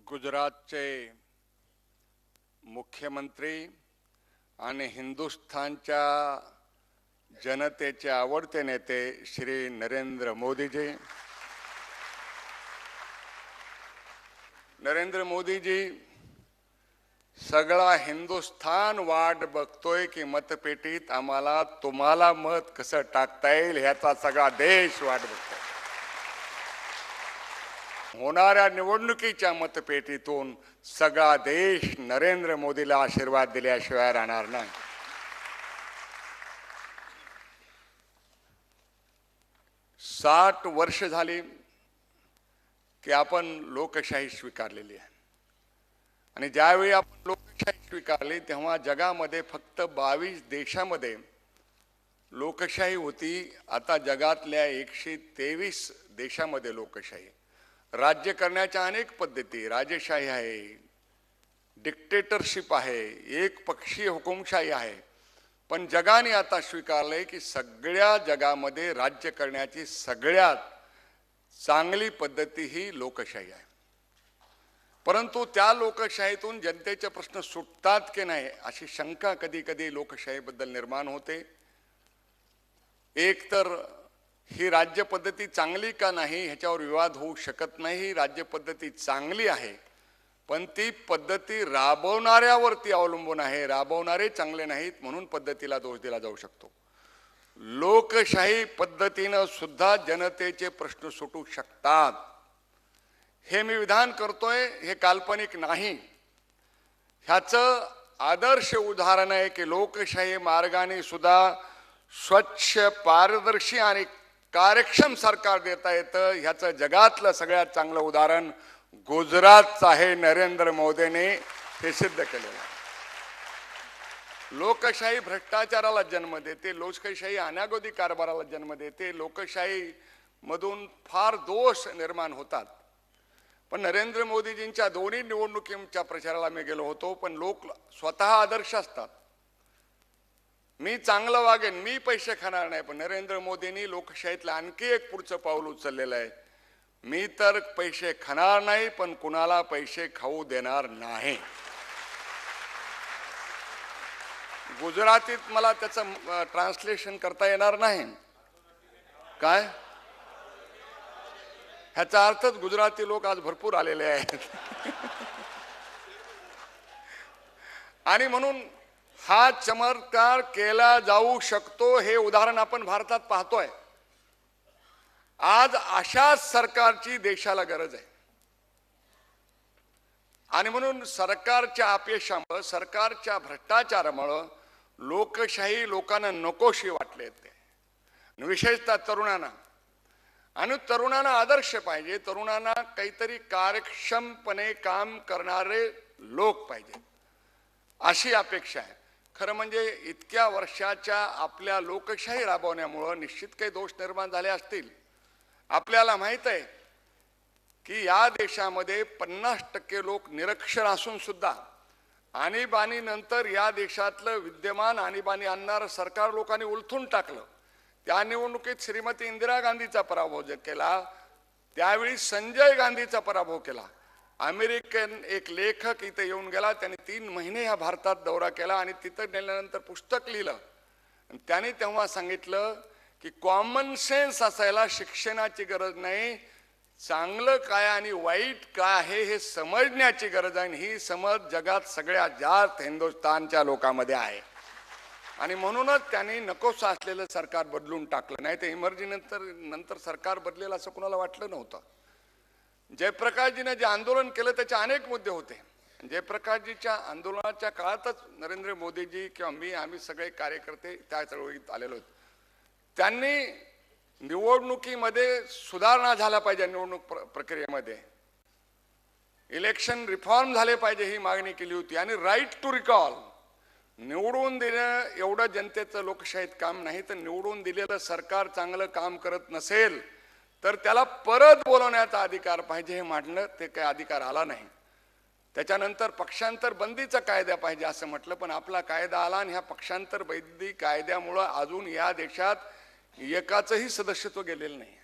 गुजरातचे मुख्यमंत्री आणि हिंदुस्थानच्या जनतेचे आवडते नेते श्री नरेंद्र मोदीजी। नरेंद्र मोदीजी, सगळा हिंदुस्थान वाट बघतोय की मतपेटीत आम्हाला तुम्हाला मत कसं टाकता येईल ह्याचा सगळा देश वाट बघतोय। होणाऱ्या निवडणुकीच्या मतपेटीतून सगळा देश नरेंद्र मोदीला आशीर्वाद दिल्याशिवाय राहणार नाही। साठ वर्ष झाली की आपण लोकशाही स्वीकारलेली आहे आणि ज्यावेळी आपण लोकशाही स्वीकारली तेव्हा जगामध्ये फक्त 22 देशामध्ये लोकशाही होती। आता जगातल्या 123 देशामध्ये लोकशाही। राज्य करण्याच्या अनेक पद्धती, राजेशाही आहे, डिक्टेटरशिप आहे, एक पक्षीय हुकुमशाही आहे, पण जगाने आता स्वीकारले की सगळ्या जगामध्ये राज्य करण्याची सगळ्यात चांगली पद्धती ही लोकशाही आहे। परंतु त्या लोकशाहीतून जनतेचे प्रश्न सुटतात की नाही अशी शंका कधी कधी लोकशाहीबद्दल निर्माण होते। एक तर ही राज्य पद्धती चांगली का नाही ह्याच्यावर विवाद होऊ शकत नाही। राज्य पद्धती चांगली आहे, पण ती पद्धती राबवणाऱ्यावरती अवलंबून आहे। राबवणारे चांगले नाहीत म्हणून पद्धतीला दोष दिला जाऊ शकतो। लोकशाही पद्धतीने सुद्धा जनतेचे प्रश्न सुटू शकतात। हे मी विधान करतोय, हे काल्पनिक नाही। ह्याचं आदर्श उदाहरण आहे की लोकशाही मार्गाने सुद्धा स्वच्छ, पारदर्शी आणि कार्यक्षम सरकार देता येतं। ह्याचं जगातलं सगळ्यात चांगलं उदाहरण गुजरातचं आहे। नरेंद्र मोदींनी हे सिद्ध केलेलं आहे। लोकशाही भ्रष्टाचाराला जन्म देते, लोकशाही अनागोदी कारभाराला जन्म देते, लोकशाही मधून फार दोष निर्माण होतात। पण नरेंद्र मोदीजींच्या दोन्ही निवडणुकीच्या प्रचाराला मी गेलो होतो, पण लोक स्वतः आदर्श असतात। मी चांगलं वागेन, मी पैसे खाणार नाही, पण नरेंद्र मोदींनी लोकशाहीतलं आणखी एक पुढचं पाऊल उचललेलं आहे। मी तर पैसे खाणार नाही, पण कुणाला पैसे खाऊ देणार नाही। गुजरातीत मला त्याचं ट्रान्सलेशन करता येणार नाही। काय ह्याचा अर्थच गुजराती लोक आज भरपूर आलेले आहेत आणि म्हणून हा चमत्कार केला जाऊ शकतो हे उदाहरण आपण भारतात पाहतोय। आज अशा सरकारची देशाला गरज आहे आणि म्हणून सरकारच्या अपयशामुळे, सरकारच्या भ्रष्टाचारामुळे लोकशाही लोकांना नकोशी वाटले ते, विशेषतः तरुणांना। आणि तरुणांना आदर्श पाहिजे, तरुणांना काहीतरी कार्यक्षमपणे काम करणारे लोक पाहिजे अशी अपेक्षा आहे। खरं म्हणजे इतक्या वर्षाच्या आपल्या लोकशाही राबवण्यामुळे निश्चित काही दोष निर्माण झाले असतील। आपल्याला माहित आहे की या देशामध्ये 50% लोक निरक्षर असून सुद्धा आणीबाणी नंतर या देशातलं विद्यमान आणीबाणी आणणारं सरकार लोकांनी उलथून टाकलं। त्या निवडणुकीत श्रीमती इंदिरा गांधीचा पराभव केला, त्यावेळी संजय गांधीचा पराभव केला। अमेरिकन एक लेखक इथे येऊन गेला, त्याने 3 महिने या भारतात दौरा केला आणि तिथं गेल्यानंतर पुस्तक लिहिलं। त्याने तेव्हा सांगितलं की कॉमन सेन्स असायला शिक्षणाची गरज नाही, चांगलं काय आणि वाईट काय आहे हे समजण्याची गरज आहे। ही समज जगात सगळ्यात जास्त हिंदुस्थानच्या लोकांमध्ये आहे आणि म्हणूनच त्यांनी नकोसं असलेलं सरकार बदलून टाकलं। नाही तर इमर्जन्सी नंतर सरकार बदलेल असं कुणाला वाटलं नव्हतं। जयप्रकाशजीने जे आंदोलन केलं त्याचे अनेक मुद्दे होते। जयप्रकाशजीच्या आंदोलनाच्या काळातच नरेंद्र मोदीजी किंवा आम्ही सगळे कार्यकर्ते त्या चळवळीत आलेलो होतो। त्यांनी निवडणुकीमध्ये सुधारणा झाल्या पाहिजे, निवडणूक प्रक्रियेमध्ये इलेक्शन रिफॉर्म झाले पाहिजे ही मागणी केली होती। आणि राईट टू रिकॉल, निवडून देणं एवढं जनतेचं लोकशाहीत काम नाही, तर निवडून दिलेलं सरकार चांगलं काम करत नसेल तर त्याला परत बोलवण्याचा अधिकार पाहिजे हे मांडलं, ते काही अधिकार आला नाही। त्याच्यानंतर पक्षांतर बंदीचा कायदा पाहिजे असं म्हटलं, पण आपला कायदा आला आणि ह्या पक्षांतर बंदी कायद्यामुळे अजून या देशात एकाचंही सदस्यत्व गेलेलं नाही।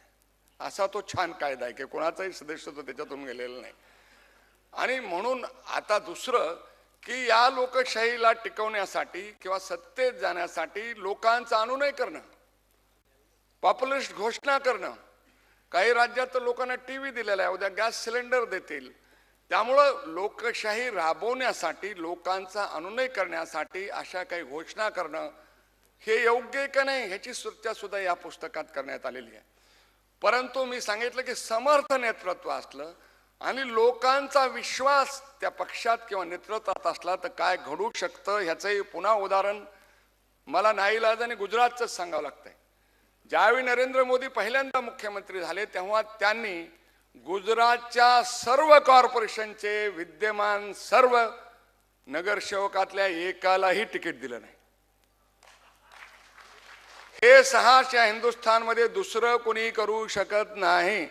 असा तो छान कायदा आहे की कोणाचंही सदस्यत्व त्याच्यातून गेलेलं नाही। आणि म्हणून आता दुसरं की या लोकशाहीला टिकवण्यासाठी किंवा सत्तेत जाण्यासाठी लोकांचा अनुनय करणं, पॉप्युलिस्ट घोषणा करणं. काही राज्यात तर लोकांना टीव्ही दिलेला आहे, उद्या गॅस सिलेंडर देतील. त्यामुळं लोकशाही राबवण्यासाठी, लोकांचा अनुनय करण्यासाठी अशा काही घोषणा करणं हे योग्य आहे का नाही ह्याची चर्चा सुद्धा या पुस्तकात करण्यात आलेली आहे. परंतु मी सांगितलं की समर्थ नेतृत्व असलं आणि लोकांचा विश्वास त्या पक्षात किंवा नेतृत्वात असला तर काय घडू शकतं ह्याचंही पुन्हा उदाहरण मला नाईलाजाने गुजरातचंच सांगावं लागतंय. ज्यावेळी नरेंद्र मोदी पहिल्यांदा मुख्यमंत्री झाले तेव्हा त्यांनी गुजरातच्या सर्व कॉर्पोरेशनचे विद्यमान सर्व नगरसेवकातल्या एकालाही तिकीट दिलं नाही. हे साहस या हिंदुस्थानमध्ये दुसरं कोणी करू शकत नाही.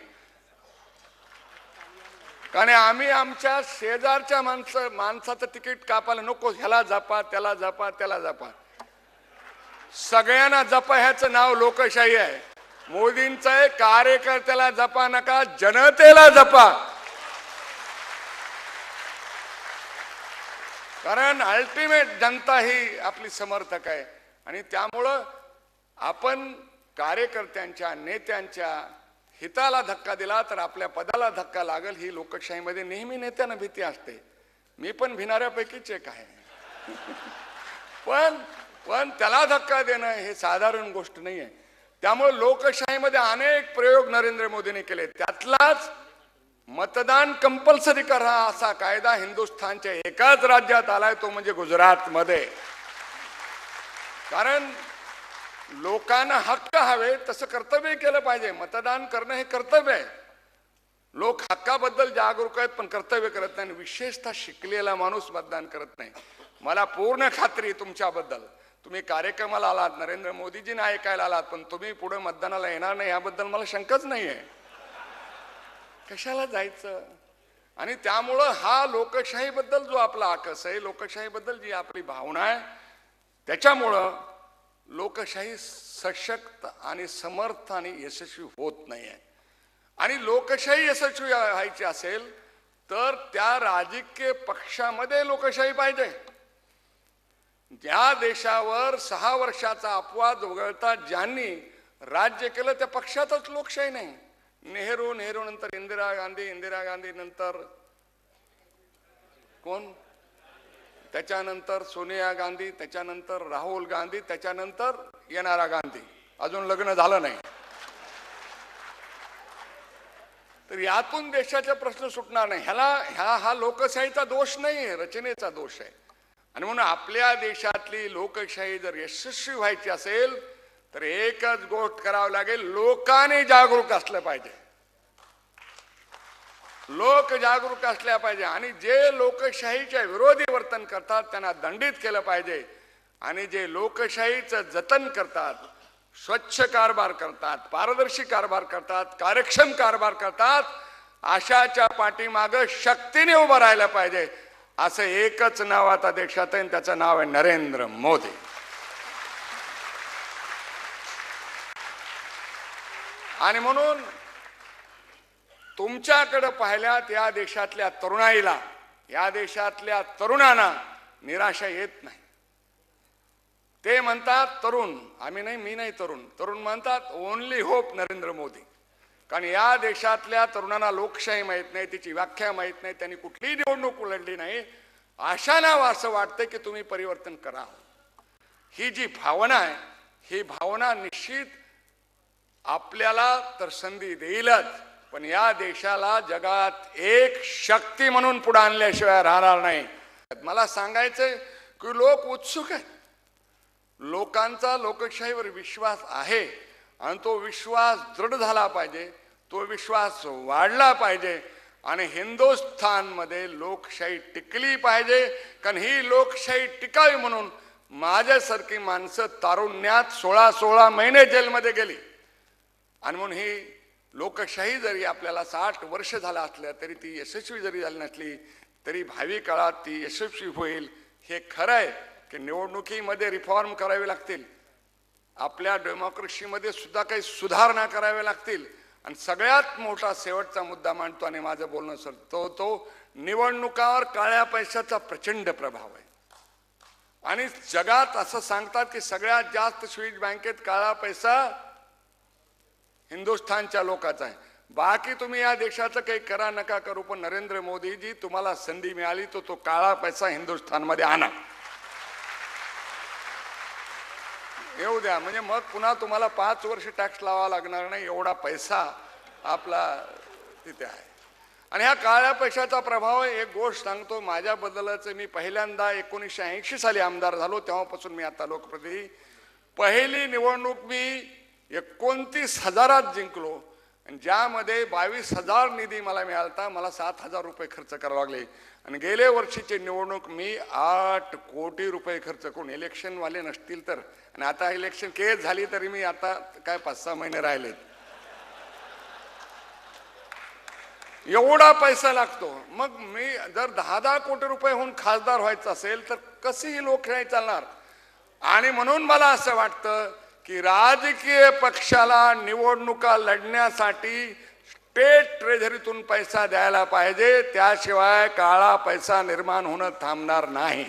कारण आम्ही आमच्या शेजारच्या माणसाचं तिकीट कापायला नको, ह्याला जपा त्याला जपा त्याला जपा, सगळ्यांना जपा ह्याचं नाव लोकशाही आहे. मोदींचं आहे कार्यकर्त्याला जपा नका, जनतेला जपा. कारण अल्टिमेट जनता ही आपली समर्थक आहे. आणि त्यामुळं आपण कार्यकर्त्यांच्या नेत्यांच्या हिताला धक्का दिला तर आपल्या पदाला धक्का लागल ही लोकशाहीमध्ये नेहमी नेत्यांना भीती असते. मी पण भिणाऱ्यापैकीच एक आहे. पण त्याला धक्का देणं हे साधारण गोष्ट नाही आहे. त्यामुळे लोकशाहीमध्ये अनेक प्रयोग नरेंद्र मोदींनी केले. त्यातलाच मतदान कंपल्सरी करा असा कायदा हिंदुस्थानच्या एकाच राज्यात आलाय, तो म्हणजे गुजरातमध्ये. कारण लोकांना हक्क हवे तसं कर्तव्य केलं पाहिजे. मतदान करणं हे कर्तव्य आहे. लोक हक्काबद्दल जागरूक आहेत पण कर्तव्य करत नाही. विशेषतः शिकलेला माणूस मतदान करत नाही. मला पूर्ण खात्री तुमच्याबद्दल. तुम्ही कार्यक्रमाला आलात, नरेंद्र मोदीजींना ऐकायला आलात, पण तुम्ही पुढे मतदानाला येणार नाही याबद्दल मला शंकाच नाहीये. कशाला जायचं? आणि त्यामुळं हा लोकशाहीबद्दल जो आपला आकस आहे, लोकशाहीबद्दल जी आपली भावना आहे, त्याच्यामुळं लोकशाही सशक्त आणि समर्थ आणि यशस्वी होत नाहीये. आणि लोकशाही यशस्वी व्हायची असेल तर त्या राजकीय पक्षामध्ये लोकशाही पाहिजे. ज्या देशावर 6 वर्षाचा अपवाद वगळता ज्यांनी राज्य केलं त्या पक्षातच लोकशाही नाही. नेहरू नंतर इंदिरा गांधी नंतर कोण, त्याच्यानंतर सोनिया गांधी, त्याच्यानंतर राहुल गांधी, त्याच्यानंतर येणारा गांधी. अजून लग्न झालं नाही. तर यातून देशाचा प्रश्न सुटणार नाही. हा लोकशाहीचा दोष नाही, रचनेचा दोष आहे. आणि म्हणून आपल्या देशातली लोकशाही जर यशस्वी व्हायची असेल तर एकच गोष्ट करावी लागेल, लोकांनी जागरूक असलं पाहिजे. लोक जागरूक असल्या पाहिजे. आणि जे लोकशाहीच्या विरोधी वर्तन करतात त्यांना दंडित केलं पाहिजे. आणि जे लोकशाहीचं जतन करतात, स्वच्छ कारभार करतात, पारदर्शी कारभार करतात, कार्यक्षम कारभार करतात, अशाच्या पाठीमागं शक्तीने उभं राहायला पाहिजे. असं एकच नाव आता देशात आहे, त्याचं नाव आहे नरेंद्र मोदी. आणि म्हणून तुमच्याकडे पाहिल्यात या देशातल्या तरुणाईला, या देशातल्या तरुणांना निराशा येत नाही. ते म्हणतात तरुण, आम्ही नाही, मी नाही तरुण म्हणतात ओनली होप नरेंद्र मोदी. कारण या देशातल्या तरुणांना लोकशाही माहित नाही, तिची व्याख्या माहित नाही, त्यांनी कुठलीही निवडणूक लढली नाही. अशांना असं वाटतं की तुम्ही परिवर्तन करा. ही जी भावना आहे, ही भावना निश्चित आपल्याला तर संधी देईलच, पण या देशाला जगात एक शक्ती म्हणून पुढे आणल्याशिवाय राहणार नाही. मला सांगायचंय की लोक उत्सुक आहेत. लोकांचा लोकशाहीवर विश्वास आहे आणि तो विश्वास दृढ झाला पाहिजे, तो विश्वास वाढला पाहिजे. आणि हिंदुस्थानमध्ये लोकशाही टिकली पाहिजे. कारण ही लोकशाही टिकावी म्हणून माझ्यासारखी माणसं तारुण्यात 16 महिने जेलमध्ये गेली. आणि म्हणून ही लोकशाही जरी आपल्याला 60 वर्ष झाला असल्या तरी ती यशस्वी जरी झाली नसली तरी भावी काळात ती यशस्वी होईल. हे खरं आहे की निवडणुकीमध्ये रिफॉर्म करावे लागतील, आपल्या डेमोक्रेसीमध्ये सुद्धा काही सुधारणा कराव्या लागतील. आणि सगळ्यात मोठा शेवटचा मुद्दा मांडतो आणि माझं बोलणं तो निवडणुकावर काळ्या पैशाचा प्रचंड प्रभाव आहे आणि जगात असं सांगतात की सगळ्यात जास्त स्विस बँकेत काळा पैसा हिंदुस्थानच्या लोकांचा आहे. बाकी तुम्ही या देशाचं काही करा नका करू, पण नरेंद्र मोदीजी तुम्हाला संधी मिळाली तो काळा पैसा हिंदुस्थानमध्ये आणा, येऊ द्या. म्हणजे मग पुन्हा तुम्हाला 5 वर्ष टॅक्स लावावा लागणार नाही, एवढा पैसा आपला तिथे आहे. आणि ह्या काळ्या पैशाचा प्रभाव, एक गोष्ट सांगतो माझ्याबद्दलच, मी पहिल्यांदा 1980 साली आमदार झालो, तेव्हापासून मी आता लोकप्रतिनिधी. पहिली निवडणूक मी 29,000 जिंकलो आणि ज्यामध्ये 22,000 निधी मला मिळाला. मला 7,000 रुपये खर्च करावे लागले. आणि गेले वर्षीची निवडणूक मी 8 कोटी रुपये खर्च करून, इलेक्शनवाले नसतील तर, आणि आता इलेक्शन केस झाली तरी मी आता काय 5-6 महिने राहिलेत, एवढा पैसा लागतो. मग मी जर 10-10 कोटी रुपये होऊन खासदार व्हायचं असेल तर कशी ही लोकशाही चालणार. आणि म्हणून मला असं वाटतं की राजकीय पक्षाला निवडणुका लढण्यासाठी स्टेट ट्रेझरीतून पैसा द्यायला पाहिजे, त्याशिवाय काळा पैसा निर्माण होणं थांबणार नाही.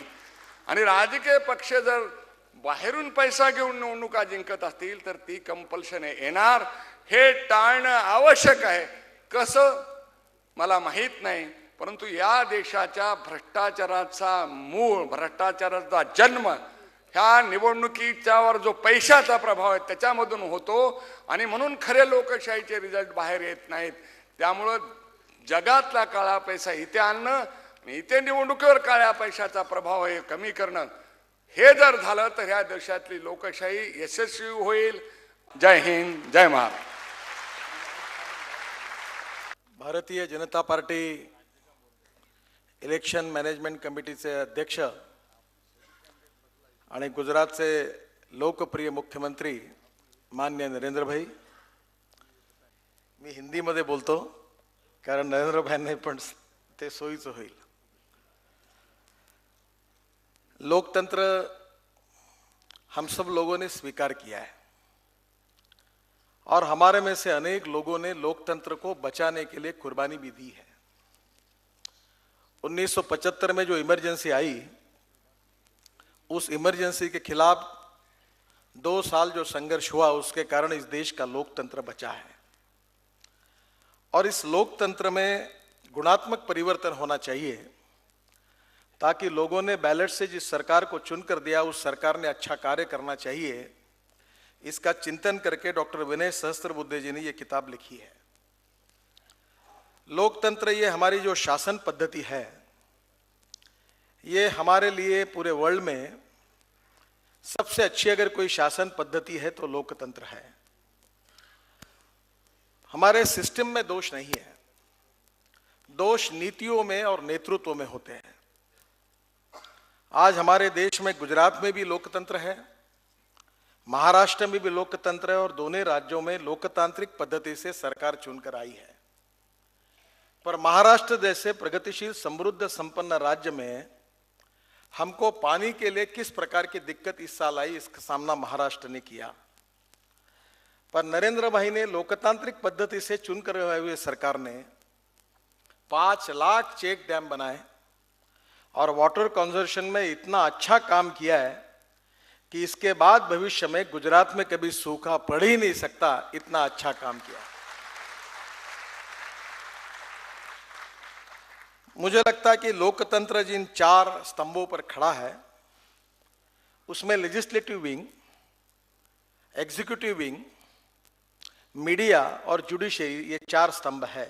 आणि राजकीय पक्ष जर बाहेरून पैसा घेऊन निवडणुका जिंकत असतील तर ती कंपल्शन येणार. हे टाळणं आवश्यक आहे. कसं मला माहीत नाही, परंतु या देशाच्या भ्रष्टाचाराचा मूळ, भ्रष्टाचाराचा जन्म ह्या निवडणुकीच्यावर जो पैशाचा प्रभाव आहे त्याच्यामधून होतो. आणि म्हणून खरे लोकशाहीचे रिझल्ट बाहेर येत नाहीत. त्यामुळं जगातला काळा पैसा इथे आणणं आणि इथे निवडणुकीवर काळ्या पैशाचा प्रभाव हे कमी करणं, हे जर झालं तर ह्या देशातली लोकशाही यशस्वी होईल. जय हिंद, जय Maharashtra. Bharatiya Janata party election management कमिटीचे अध्यक्ष आणि गुजरातचे लोकप्रिय मुख्यमंत्री माननीय नरेंद्र भाई, मी हिंदीमध्ये बोलतो कारण नरेंद्र भाईंना पण ते सोयीचं होईल. लोकतंत्र हम सब लोगों ने स्वीकार किया है और हमारे में से अनेक लोगों ने लोकतंत्र को बचाने के लिए कुर्बानी भी दी है. 1975 में जो इमरजेंसी आई, उस इमरजेंसी के खिलाफ 2 साल जो संघर्ष हुआ, उसके कारण इस देश का लोकतंत्र बचा है. और इस लोकतंत्र में गुणात्मक परिवर्तन होना चाहिए ताकि लोगों ने बैलेट से जिस सरकार को चुनकर दिया उस सरकार ने अच्छा कार्य करना चाहिए. इसका चिंतन करके डॉक्टर विनय सहस्त्रबुद्धे जी ने ये किताब लिखी है. लोकतंत्र ये हमारी जो शासन पद्धति है, ये हमारे लिए पूरे वर्ल्ड में सबसे अच्छी अगर कोई शासन पद्धति है तो लोकतंत्र है. हमारे सिस्टम में दोष नहीं है, दोष नीतियों में और नेतृत्व में होते हैं. आज हमारे देश में गुजरात में भी लोकतंत्र है, महाराष्ट्र में भी लोकतंत्र है और दोनों राज्यों में लोकतांत्रिक पद्धति से सरकार चुनकर आई है. पर महाराष्ट्र जैसे प्रगतिशील समृद्ध संपन्न राज्य में हमको पानी के लिए किस प्रकार की दिक्कत इस साल आई, इसका सामना महाराष्ट्र ने किया. पर नरेंद्र भाई ने लोकतांत्रिक पद्धति से चुनकर हुए सरकार ने 5 लाख चेक डैम बनाए और वाटर कंजर्वेशन में इतना अच्छा काम किया है कि इसके बाद भविष्य में गुजरात में कभी सूखा पड़ ही नहीं सकता, इतना अच्छा काम किया. मुझे लगता है कि लोकतंत्र जिन 4 स्तंभों पर खड़ा है, उसमें legislative wing, executive wing, media और जुडिशरी, ये 4 स्तंभ है.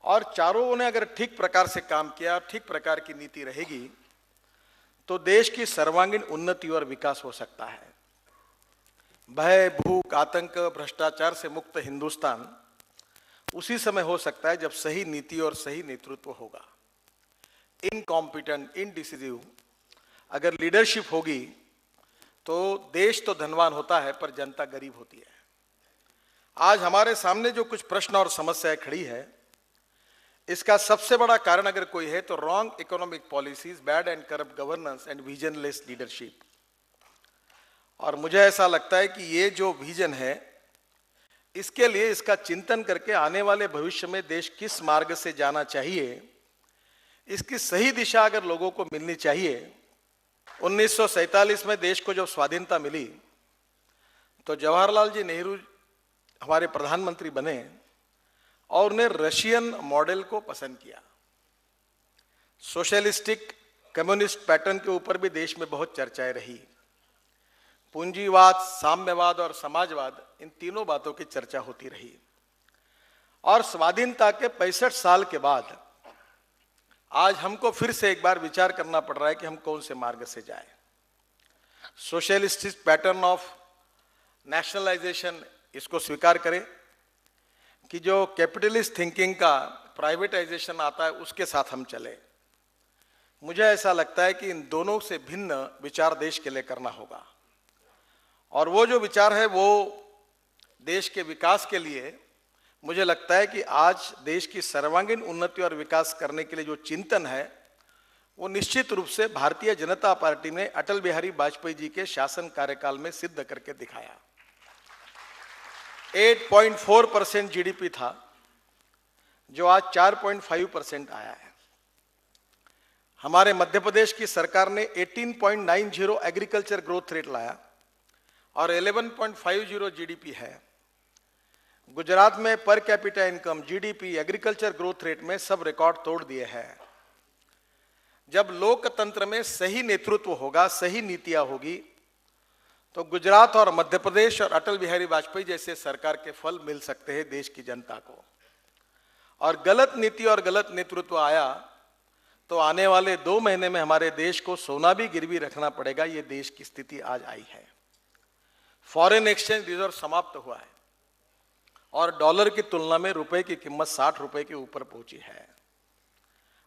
और चारों ने अगर ठीक प्रकार से काम किया, ठीक प्रकार की नीति रहेगी तो देश की सर्वांगीण उन्नति और विकास हो सकता है. भय, भूख, आतंक, भ्रष्टाचार से मुक्त हिंदुस्तान उसी समय हो सकता है जब सही नीति और सही नेतृत्व होगा. इनकॉम्पिटेंट, इनडिसिसिव अगर लीडरशिप होगी तो देश तो धनवान होता है पर जनता गरीब होती है. आज हमारे सामने जो कुछ प्रश्न और समस्याएं खड़ी है, इसका सबसे बड़ा कारण अगर कोई है तो wrong economic policies, bad and corrupt governance and visionless leadership. और मुझे ऐसा लगता है कि ये जो विजन है इसके लिए इसका चिंतन करके आने वाले भविष्य में देश किस मार्ग से जाना चाहिए, इसकी सही दिशा अगर लोगों को मिलनी चाहिए। 1947 में देश को जब स्वाधीनता मिली तो जवाहरलाल जी नेहरू हमारे प्रधानमंत्री बने और उन्हें रशियन मॉडल को पसंद किया। सोशलिस्टिक कम्युनिस्ट पैटर्न के ऊपर भी देश में बहुत चर्चाएं रही। पूंजीवाद, साम्यवाद और समाजवाद, इन तीनों बातों की चर्चा होती रही। और स्वाधीनता के 65 साल के बाद आज हमको फिर से एक बार विचार करना पड़ रहा है कि हम कौन से मार्ग से जाएं। सोशलिस्टिक पैटर्न ऑफ नेशनलाइजेशन, इसको स्वीकार करें कि जो कैपिटलिस्ट थिंकिंग का प्राइवेटाइजेशन आता है उसके साथ हम चले। मुझे ऐसा लगता है कि इन दोनों से भिन्न विचार देश के लिए करना होगा, और वो जो विचार है वो देश के विकास के लिए, मुझे लगता है कि आज देश की सर्वांगीण उन्नति और विकास करने के लिए जो चिंतन है वो निश्चित रूप से भारतीय जनता पार्टी ने अटल बिहारी वाजपेयी जी के शासन कार्यकाल में सिद्ध करके दिखाया। 8.4% जीडीपी था जो आज 4.5% आया है। हमारे मध्य प्रदेश की सरकार ने 18.90 एग्रीकल्चर ग्रोथ रेट लाया और 11.50 जीडीपी है। गुजरात में per capita income, GDP, agriculture growth rate में सब रिकॉर्ड तोड़ दिए हैं। जब लोकतंत्र में सही नेतृत्व होगा, सही नीतियां होगी, तो गुजरात और मध्य प्रदेश और अटल बिहारी वाजपेयी जैसे सरकार के फल मिल सकते हैं देश की जनता को। और गलत नीति और गलत नेतृत्व आया तो आने वाले 2 महीने में हमारे देश को सोना भी गिरवी रखना पड़ेगा। ये देश की स्थिति आज आई है। फॉरेन एक्सचेंज रिजर्व समाप्त हुआ है और डॉलर की तुलना में रुपए की कीमत 60 रुपए के ऊपर पहुंची है।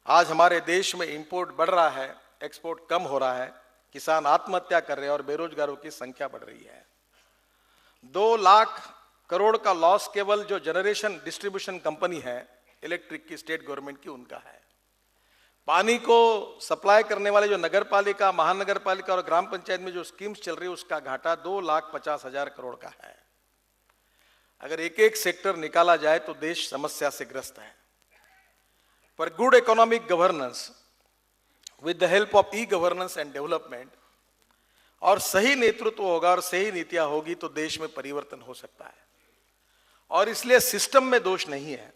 आज हमारे देश में इंपोर्ट बढ़ रहा है, एक्सपोर्ट कम हो रहा है, किसान आत्महत्या कर रहे हैं और बेरोजगारों की संख्या बढ़ रही है। 2 लाख करोड़ का लॉस केवल जो जनरेशन डिस्ट्रीब्यूशन कंपनी है इलेक्ट्रिक की, स्टेट गवर्नमेंट की, उनका है। पानी को सप्लाई करने वाले जो नगर पालिका, महानगर पालिका और ग्राम पंचायत में जो स्कीम्स चल रही है उसका घाटा 2,50,000 करोड़ का है। अगर एक एक सेक्टर निकाला जाए तो देश समस्या से ग्रस्त है। पर good economic governance with the help of e governance and development, और सही नेतृत्व होगा और सही नीतियां होगी तो देश में परिवर्तन हो सकता है। और इसलिए सिस्टम में दोष नहीं है,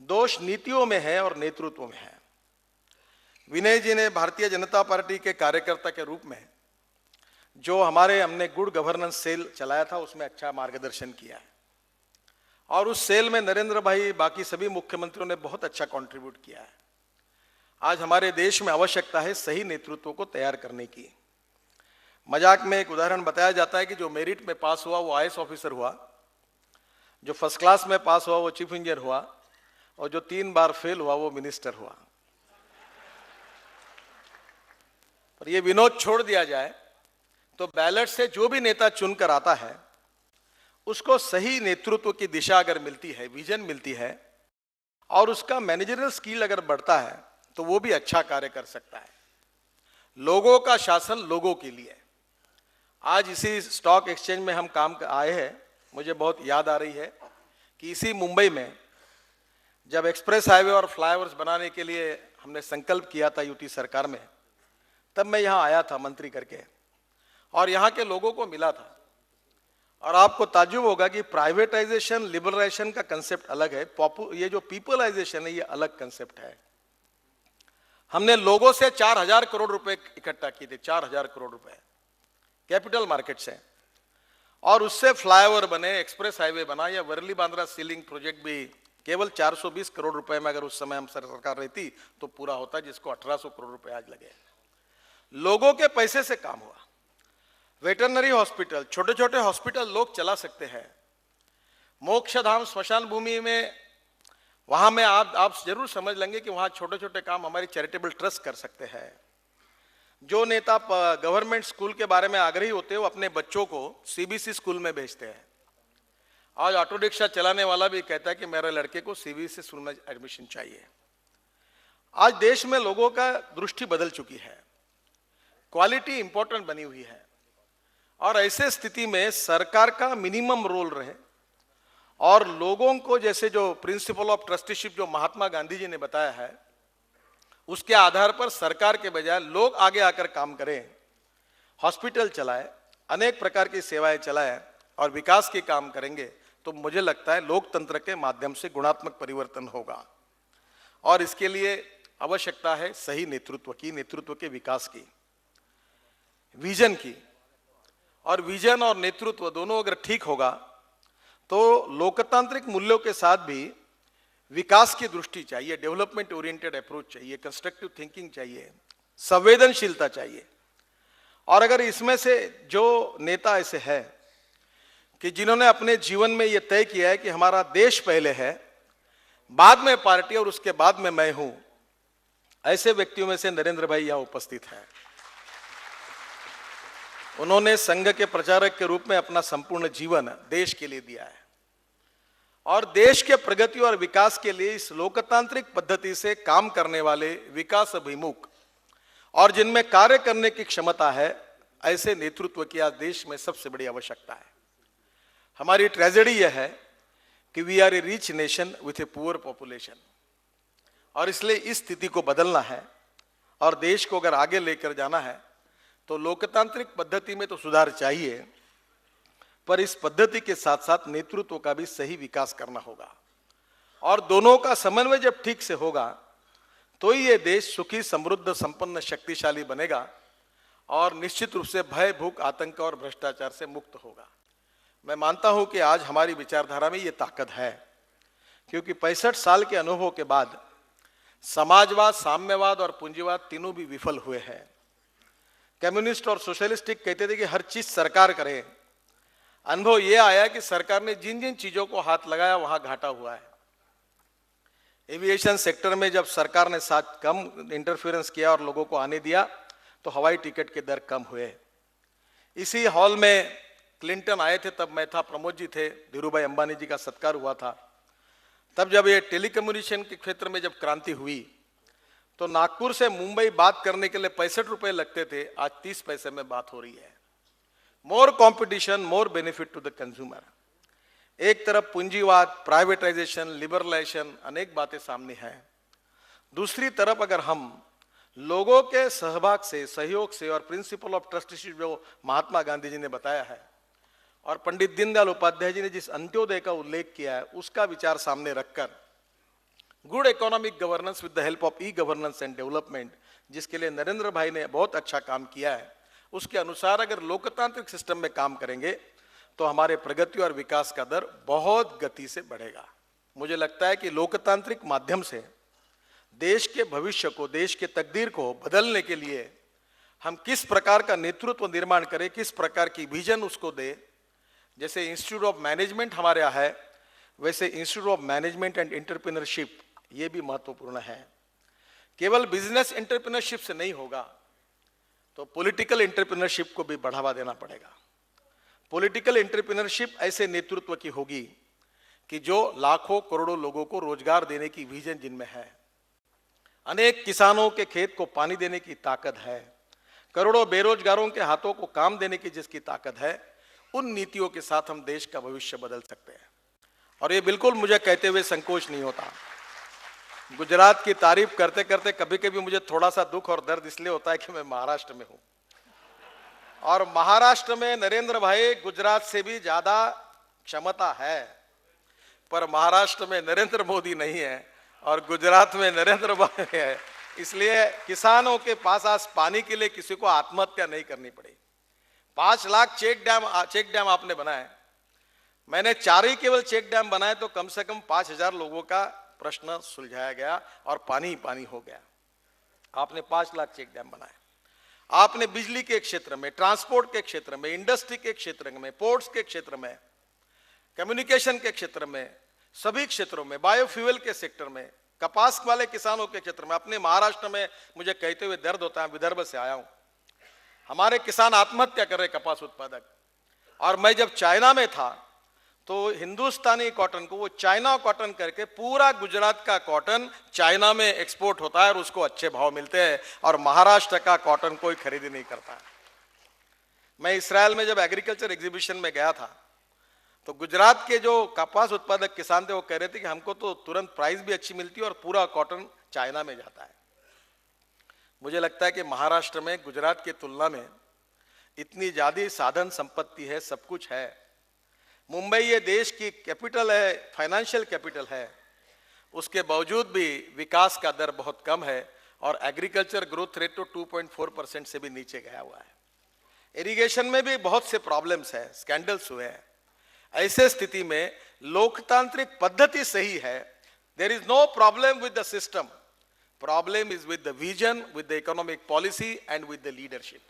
दोष नीतियों में है और नेतृत्व में है। विनय जी ने भारतीय जनता पार्टी के कार्यकर्ता के रूप में जो हमने गुड गवर्नेंस सेल चलाया था उसमें अच्छा मार्गदर्शन किया है, और उस सेल में नरेंद्र भाई, बाकी सभी मुख्यमंत्रियों ने बहुत अच्छा कंट्रीब्यूट किया है। आज हमारे देश में आवश्यकता है सही नेतृत्व को तैयार करने की। मजाक में एक उदाहरण बताया जाता है कि जो मेरिट में पास हुआ वो आईएएस ऑफिसर हुआ, जो फर्स्ट क्लास में पास हुआ वो चीफ इंजीनियर हुआ, और जो 3 बार फेल हुआ वो मिनिस्टर हुआ। पर ये विनोद छोड़ दिया जाए तो बैलेट से जो भी नेता चुनकर आता है उसको सही नेतृत्व की दिशा अगर मिलती है, विजन मिलती है, और उसका मैनेजरियल स्किल अगर बढ़ता है तो वो भी अच्छा कार्य कर सकता है। लोगों का शासन लोगों के लिए। आज इसी स्टॉक एक्सचेंज में हम काम आए हैं, मुझे बहुत याद आ रही है कि इसी मुंबई में जब एक्सप्रेस हाईवे और फ्लाईओवर्स बनाने के लिए हमने संकल्प किया था यूटी सरकार में, तब मैं यहाँ आया था मंत्री करके और यहाँ के लोगों को मिला था। और आपको ताज्जुब होगा कि प्राइवेटाइजेशन, लिबरलाइजेशन का कंसेप्ट अलग है, ये जो पीपलाइजेशन है ये अलग कंसेप्ट है। हमने लोगों से 4,000 करोड़ रुपए इकट्ठा किए थे, 4,000 करोड़ रुपए कैपिटल मार्केट से, और उससे फ्लाईओवर बने, एक्सप्रेस हाईवे बना, या वर्ली बांद्रा सीलिंग प्रोजेक्ट भी केवल 420 करोड़ रुपए में अगर उस समय हम सरकार रहती तो पूरा होता, जिसको 1800 करोड़ रुपए आज लगे। लोगों के पैसे से काम हुआ। वेटरनरी हॉस्पिटल, छोटे छोटे हॉस्पिटल लोग चला सकते हैं। मोक्षधाम स्मशान भूमि में, वहां में आप जरूर समझ लेंगे कि वहां छोटे छोटे काम हमारी चैरिटेबल ट्रस्ट कर सकते हैं। जो नेता गवर्नमेंट स्कूल के बारे में आग्रही होते हैं वो अपने बच्चों को सीबीएसई स्कूल में भेजते हैं। आज ऑटो रिक्शा चलाने वाला भी कहता है कि मेरे लड़के को सीबीएसई स्कूल में एडमिशन चाहिए। आज देश में लोगों का दृष्टि बदल चुकी है, क्वालिटी इंपॉर्टेंट बनी हुई है, और ऐसे स्थिति में सरकार का मिनिमम रोल रहे और लोगों को जैसे जो प्रिंसिपल ऑफ ट्रस्टीशिप जो महात्मा गांधी जी ने बताया है, उसके आधार पर सरकार के बजाय लोग आगे आकर काम करें, हॉस्पिटल चलाए, अनेक प्रकार की सेवाएं चलाएं और विकास के काम करेंगे, तो मुझे लगता है लोकतंत्र के माध्यम से गुणात्मक परिवर्तन होगा। और इसके लिए आवश्यकता है सही नेतृत्व की, नेतृत्व के विकास की, विजन की। और विजन और नेतृत्व दोनों अगर ठीक होगा तो लोकतांत्रिक मूल्यों के साथ भी विकास की दृष्टि चाहिए, डेवलपमेंट ओरिएंटेड अप्रोच चाहिए, कंस्ट्रक्टिव थिंकिंग चाहिए, संवेदनशीलता चाहिए। और अगर इसमें से जो नेता ऐसे है कि जिन्होंने अपने जीवन में यह तय किया है कि हमारा देश पहले है, बाद में पार्टी और उसके बाद में मैं हूं, ऐसे व्यक्तियों में से नरेंद्र भाई यहां उपस्थित हैं। उन्होंने संघ के प्रचारक के रूप में अपना संपूर्ण जीवन देश के लिए दिया है और देश के प्रगति और विकास के लिए इस लोकतांत्रिक पद्धति से काम करने वाले, विकास अभिमुख और जिनमें कार्य करने की क्षमता है, ऐसे नेतृत्व की आज देश में सबसे बड़ी आवश्यकता है। हमारी ट्रेजेडी यह है कि we are a rich nation with a poor population, और इसलिए इस स्थिति को बदलना है और देश को अगर आगे लेकर जाना है तो लोकतांत्रिक पद्धति में तो सुधार चाहिए, पर इस पद्धति के साथ साथ नेतृत्व का भी सही विकास करना होगा। और दोनों का समन्वय जब ठीक से होगा तो ही ये देश सुखी, समृद्ध, संपन्न, शक्तिशाली बनेगा और निश्चित रूप से भय, भूख, आतंक और भ्रष्टाचार से मुक्त होगा। मैं मानता हूं कि आज हमारी विचारधारा में ये ताकत है, क्योंकि 65 साल के अनुभव के बाद समाजवाद, साम्यवाद और पूंजीवाद तीनों भी विफल हुए हैं। कम्युनिस्ट और सोशलिस्टिक कहते थे कि हर चीज सरकार करे। अनुभव यह आया कि सरकार ने जिन जिन चीजों को हाथ लगाया वहां घाटा हुआ है। एविएशन सेक्टर में जब सरकार ने साथ कम इंटरफेरेंस किया और लोगों को आने दिया तो हवाई टिकट के दर कम हुए। इसी हॉल में क्लिंटन आए थे, तब मैं था, प्रमोद जी थे, धीरूभाई अंबानी जी का सत्कार हुआ था। तब जब ये टेलीकम्युनिकेशन के क्षेत्र में जब क्रांति हुई तो नागपुर से मुंबई बात करने के लिए 65 रुपए लगते थे, आज 30 पैसे में बात हो रही है। More competition, more benefit to the consumer. एक तरफ पूंजीवाद, प्राइवेटाइजेशन, लिबरलाइजेशन, अनेक बातें सामने हैं। दूसरी तरफ अगर हम लोगों के सहभाग से, सहयोग से और प्रिंसिपल ऑफ ट्रस्टीशिप जो महात्मा गांधी जी ने बताया है और पंडित दीनदयाल उपाध्याय जी ने जिस अंत्योदय का उल्लेख किया है, उसका विचार सामने रखकर good economic governance with the help of e governance and development, जिसके लिए नरेंद्र भाई ने बहुत अच्छा काम किया है, उसके अनुसार अगर लोकतांत्रिक सिस्टम में काम करेंगे तो हमारे प्रगति और विकास का दर बहुत गति से बढ़ेगा। मुझे लगता है कि लोकतांत्रिक माध्यम से देश के भविष्य को, देश के तकदीर को बदलने के लिए हम किस प्रकार का नेतृत्व निर्माण करें, किस प्रकार की विजन उसको दे। जैसे इंस्टीट्यूट ऑफ मैनेजमेंट हमारे यहाँ है, वैसे institute of management and entrepreneurship ये भी महत्वपूर्ण है। केवल बिजनेस एंटरप्रेन्योरशिप से नहीं होगा, तो पॉलिटिकल एंटरप्रेन्योरशिप को भी बढ़ावा देना पड़ेगा। पॉलिटिकल एंटरप्रेन्योरशिप ऐसे नेतृत्व की होगी कि जो लाखों करोड़ों लोगों को रोजगार देने की विजन जिनमें है, अनेक किसानों के खेत को पानी देने की ताकत है, करोड़ों बेरोजगारों के हाथों को काम देने की जिसकी ताकत है, उन नीतियों के साथ हम देश का भविष्य बदल सकते हैं। और ये बिल्कुल मुझे कहते हुए संकोच नहीं होता। गुजरात की तारीफ करते करते कभी कभी मुझे थोड़ा सा दुख और दर्द इसलिए होता है कि मैं महाराष्ट्र में हूं, और महाराष्ट्र में नरेंद्र भाई गुजरात से भी ज्यादा क्षमता है, पर महाराष्ट्र में नरेंद्र मोदी नहीं है और गुजरात में नरेंद्र भाई है। इसलिए किसानों के पास आज पानी के लिए किसी को आत्महत्या नहीं करनी पड़ी। 5 लाख चेक डैम आपने बनाए, मैंने 4 ही केवल चेक डैम बनाए तो कम से कम 5000 लोगों का प्रश्न सुलझाया गया और पानी ही पानी हो गया। आपने 5 लाख चेक डैम बनाए। आपने बिजली के क्षेत्र में, ट्रांसपोर्ट के क्षेत्र में, इंडस्ट्री के क्षेत्र में, पोर्ट्स के क्षेत्र में, कम्युनिकेशन के क्षेत्र में, सभी क्षेत्रों में, बायोफ्यूल के सेक्टर में, कपास वाले किसानों के क्षेत्र में, अपने महाराष्ट्र में मुझे कहते हुए दर्द होता है, विदर्भ से आया हूं, हमारे किसान आत्महत्या कर रहे कपास उत्पादक। और मैं जब चाइना में था तो हिंदुस्तानी कॉटन को वो चाइना कॉटन करके पूरा गुजरात का कॉटन चाइना में एक्सपोर्ट होता है और उसको अच्छे भाव मिलते हैं, और महाराष्ट्र का कॉटन कोई खरीदी नहीं करता है। मैं इसराइल में जब एग्रीकल्चर एग्जीबिशन में गया था तो गुजरात के जो कपास उत्पादक किसान थे वो कह रहे थे कि हमको तो तुरंत प्राइस भी अच्छी मिलती है और पूरा कॉटन चाइना में जाता है। मुझे लगता है कि महाराष्ट्र में गुजरात की तुलना में इतनी ज्यादा साधन संपत्ति है, सब कुछ है। मुंबई ये देश की कैपिटल है, फाइनेंशियल कैपिटल है, उसके बावजूद भी विकास का दर बहुत कम है और एग्रीकल्चर ग्रोथ रेट तो 2.4% से भी नीचे गया हुआ है। इरिगेशन में भी बहुत से प्रॉब्लम्स है, स्कैंडल्स हुए हैं। ऐसे स्थिति में लोकतांत्रिक पद्धति सही है, there is no problem with the system, problem is with the vision, with the economic policy and with the leadership.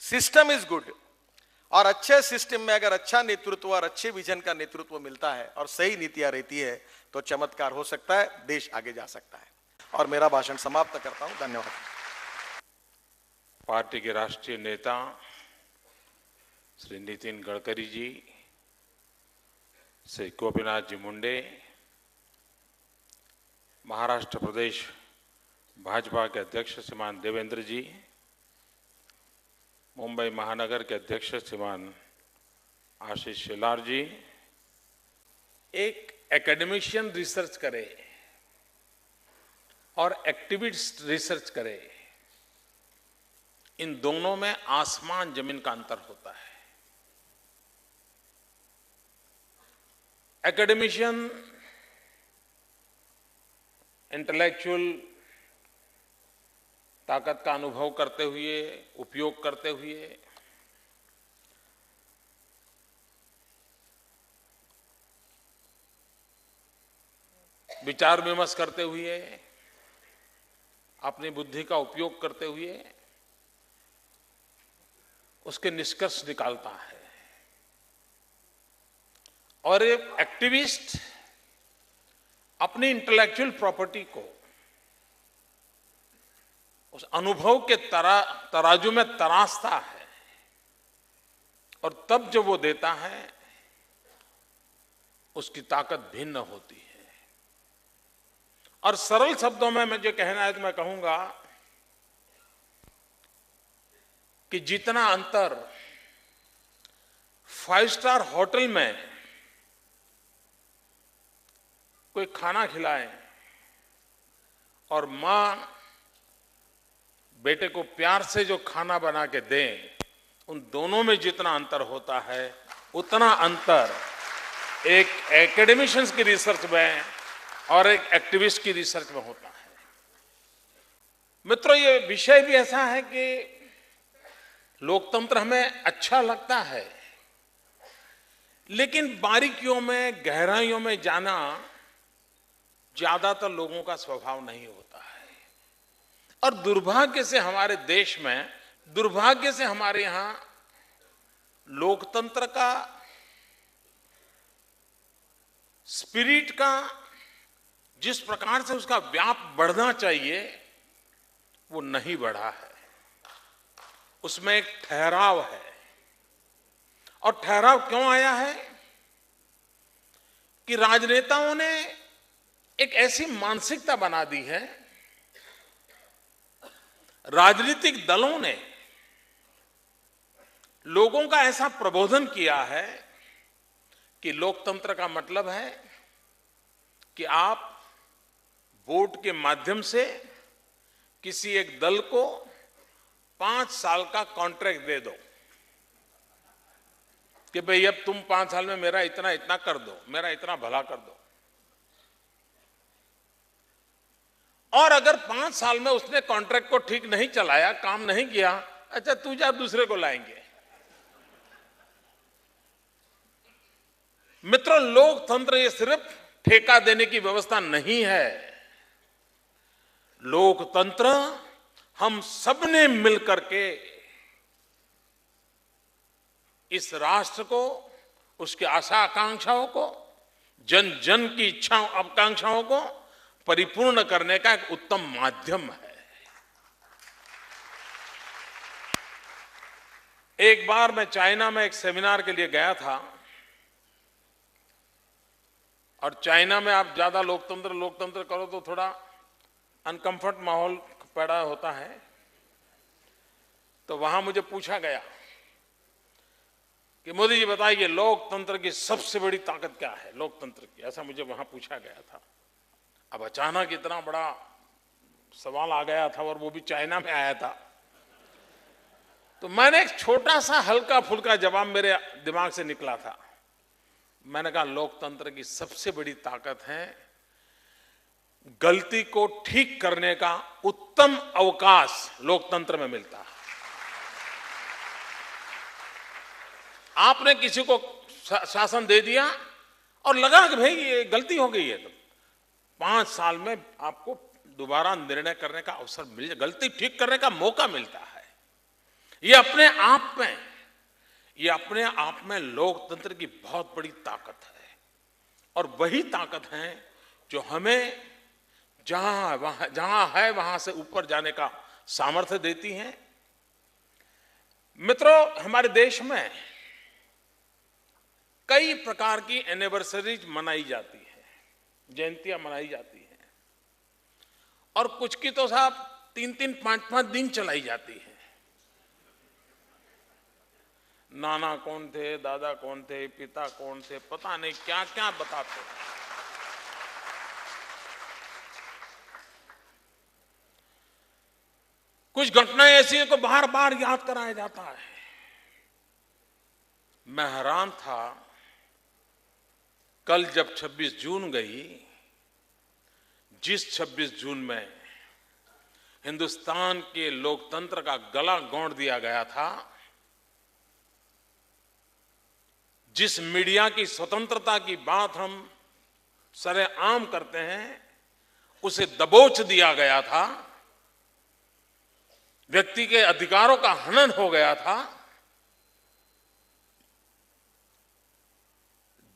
System is good, और अच्छे सिस्टम में अगर अच्छा नेतृत्व और अच्छे विजन का नेतृत्व मिलता है और सही नीतियां रहती है तो चमत्कार हो सकता है, देश आगे जा सकता है। और मेरा भाषण समाप्त करता हूं, धन्यवाद। पार्टी के राष्ट्रीय नेता श्री नितिन गडकरी जी, श्री गोपीनाथ जी मुंडे, महाराष्ट्र प्रदेश भाजपा के अध्यक्ष श्रीमान देवेंद्र जी, मुंबई महानगर के अध्यक्ष श्रीमान आशीष शेलार जी, एक एकेडमिशियन रिसर्च करे और एक्टिविस्ट रिसर्च करे, इन दोनों में आसमान जमीन का अंतर होता है। एकेडमिशियन इंटेलेक्चुअल ताकत का अनुभव करते हुए, उपयोग करते हुए विचार विमर्श करते हुए, अपनी बुद्धि का उपयोग करते हुए उसके निष्कर्ष निकालता है। और एक एक्टिविस्ट अपनी इंटेलेक्चुअल प्रॉपर्टी को उस अनुभव के तराजू में तराशता है और तब जब वो देता है उसकी ताकत भिन्न होती है। और सरल शब्दों में मुझे कहना है तो मैं कहूंगा कि जितना अंतर 5 स्टार होटल में कोई खाना खिलाए और मां बेटे को प्यार से जो खाना बना के दें, उन दोनों में जितना अंतर होता है उतना अंतर एक एकेडमिशियंस की रिसर्च में और एक एक्टिविस्ट की रिसर्च में होता है। मित्रों, ये विषय भी ऐसा है कि लोकतंत्र हमें अच्छा लगता है, लेकिन बारीकियों में, गहराइयों में जाना ज्यादातर लोगों का स्वभाव नहीं होता है। और दुर्भाग्य से हमारे देश में, दुर्भाग्य से हमारे यहां लोकतंत्र का स्पिरिट का जिस प्रकार से उसका व्याप बढ़ना चाहिए वो नहीं बढ़ा है। उसमें एक ठहराव है। और ठहराव क्यों आया है कि राजनेताओं ने एक ऐसी मानसिकता बना दी है, राजनीतिक दलों ने लोगों का ऐसा प्रबोधन किया है कि लोकतंत्र का मतलब है कि आप वोट के माध्यम से किसी एक दल को 5 साल का कॉन्ट्रैक्ट दे दो कि भाई अब तुम 5 साल में मेरा इतना इतना कर दो, मेरा इतना भला कर दो। और अगर 5 साल में उसने कॉन्ट्रैक्ट को ठीक नहीं चलाया, काम नहीं किया, अच्छा तू जा, दूसरे को लाएंगे। मित्रों, लोकतंत्र ये सिर्फ ठेका देने की व्यवस्था नहीं है। लोकतंत्र हम सबने मिलकर के इस राष्ट्र को, उसकी आशा आकांक्षाओं को, जन जन की इच्छाओं आकांक्षाओं को परिपूर्ण करने का एक उत्तम माध्यम है। एक बार मैं चाइना में एक सेमिनार के लिए गया था और चाइना में आप ज्यादा लोकतंत्र करो तो थोड़ा अनकंफर्ट माहौल पैदा होता है। तो वहां मुझे पूछा गया कि मोदी जी बताइए लोकतंत्र की सबसे बड़ी ताकत क्या है, लोकतंत्र की, ऐसा मुझे वहां पूछा गया था। अब अचानक इतना बड़ा सवाल आ गया था और वो भी चाइना में आया था, तो मैंने एक छोटा सा हल्का फुल्का जवाब मेरे दिमाग से निकला था। मैंने कहा लोकतंत्र की सबसे बड़ी ताकत है गलती को ठीक करने का उत्तम अवकाश लोकतंत्र में मिलता है। आपने किसी को शासन दे दिया और लगा कि भाई ये गलती हो गई है, तो 5 साल में आपको दोबारा निर्णय करने का अवसर मिल जाए, गलती ठीक करने का मौका मिलता है। ये अपने आप में लोकतंत्र की बहुत बड़ी ताकत है, और वही ताकत है जो हमें जहां है वहां से ऊपर जाने का सामर्थ्य देती है। मित्रों, हमारे देश में कई प्रकार की एनिवर्सरीज मनाई जाती है, जयंतियां मनाई जाती हैं, और कुछ की तो साहब 3-3, 5-5 दिन चलाई जाती है। नाना कौन थे, दादा कौन थे, पिता कौन थे, पता नहीं क्या क्या बताते हैं। कुछ घटनाएं ऐसी हैं को बार बार याद कराया जाता है। मैं हैरान था कल जब 26 जून गई, जिस 26 जून में हिंदुस्तान के लोकतंत्र का गला घोंट दिया गया था, जिस मीडिया की स्वतंत्रता की बात हम सरेआम करते हैं उसे दबोच दिया गया था, व्यक्ति के अधिकारों का हनन हो गया था,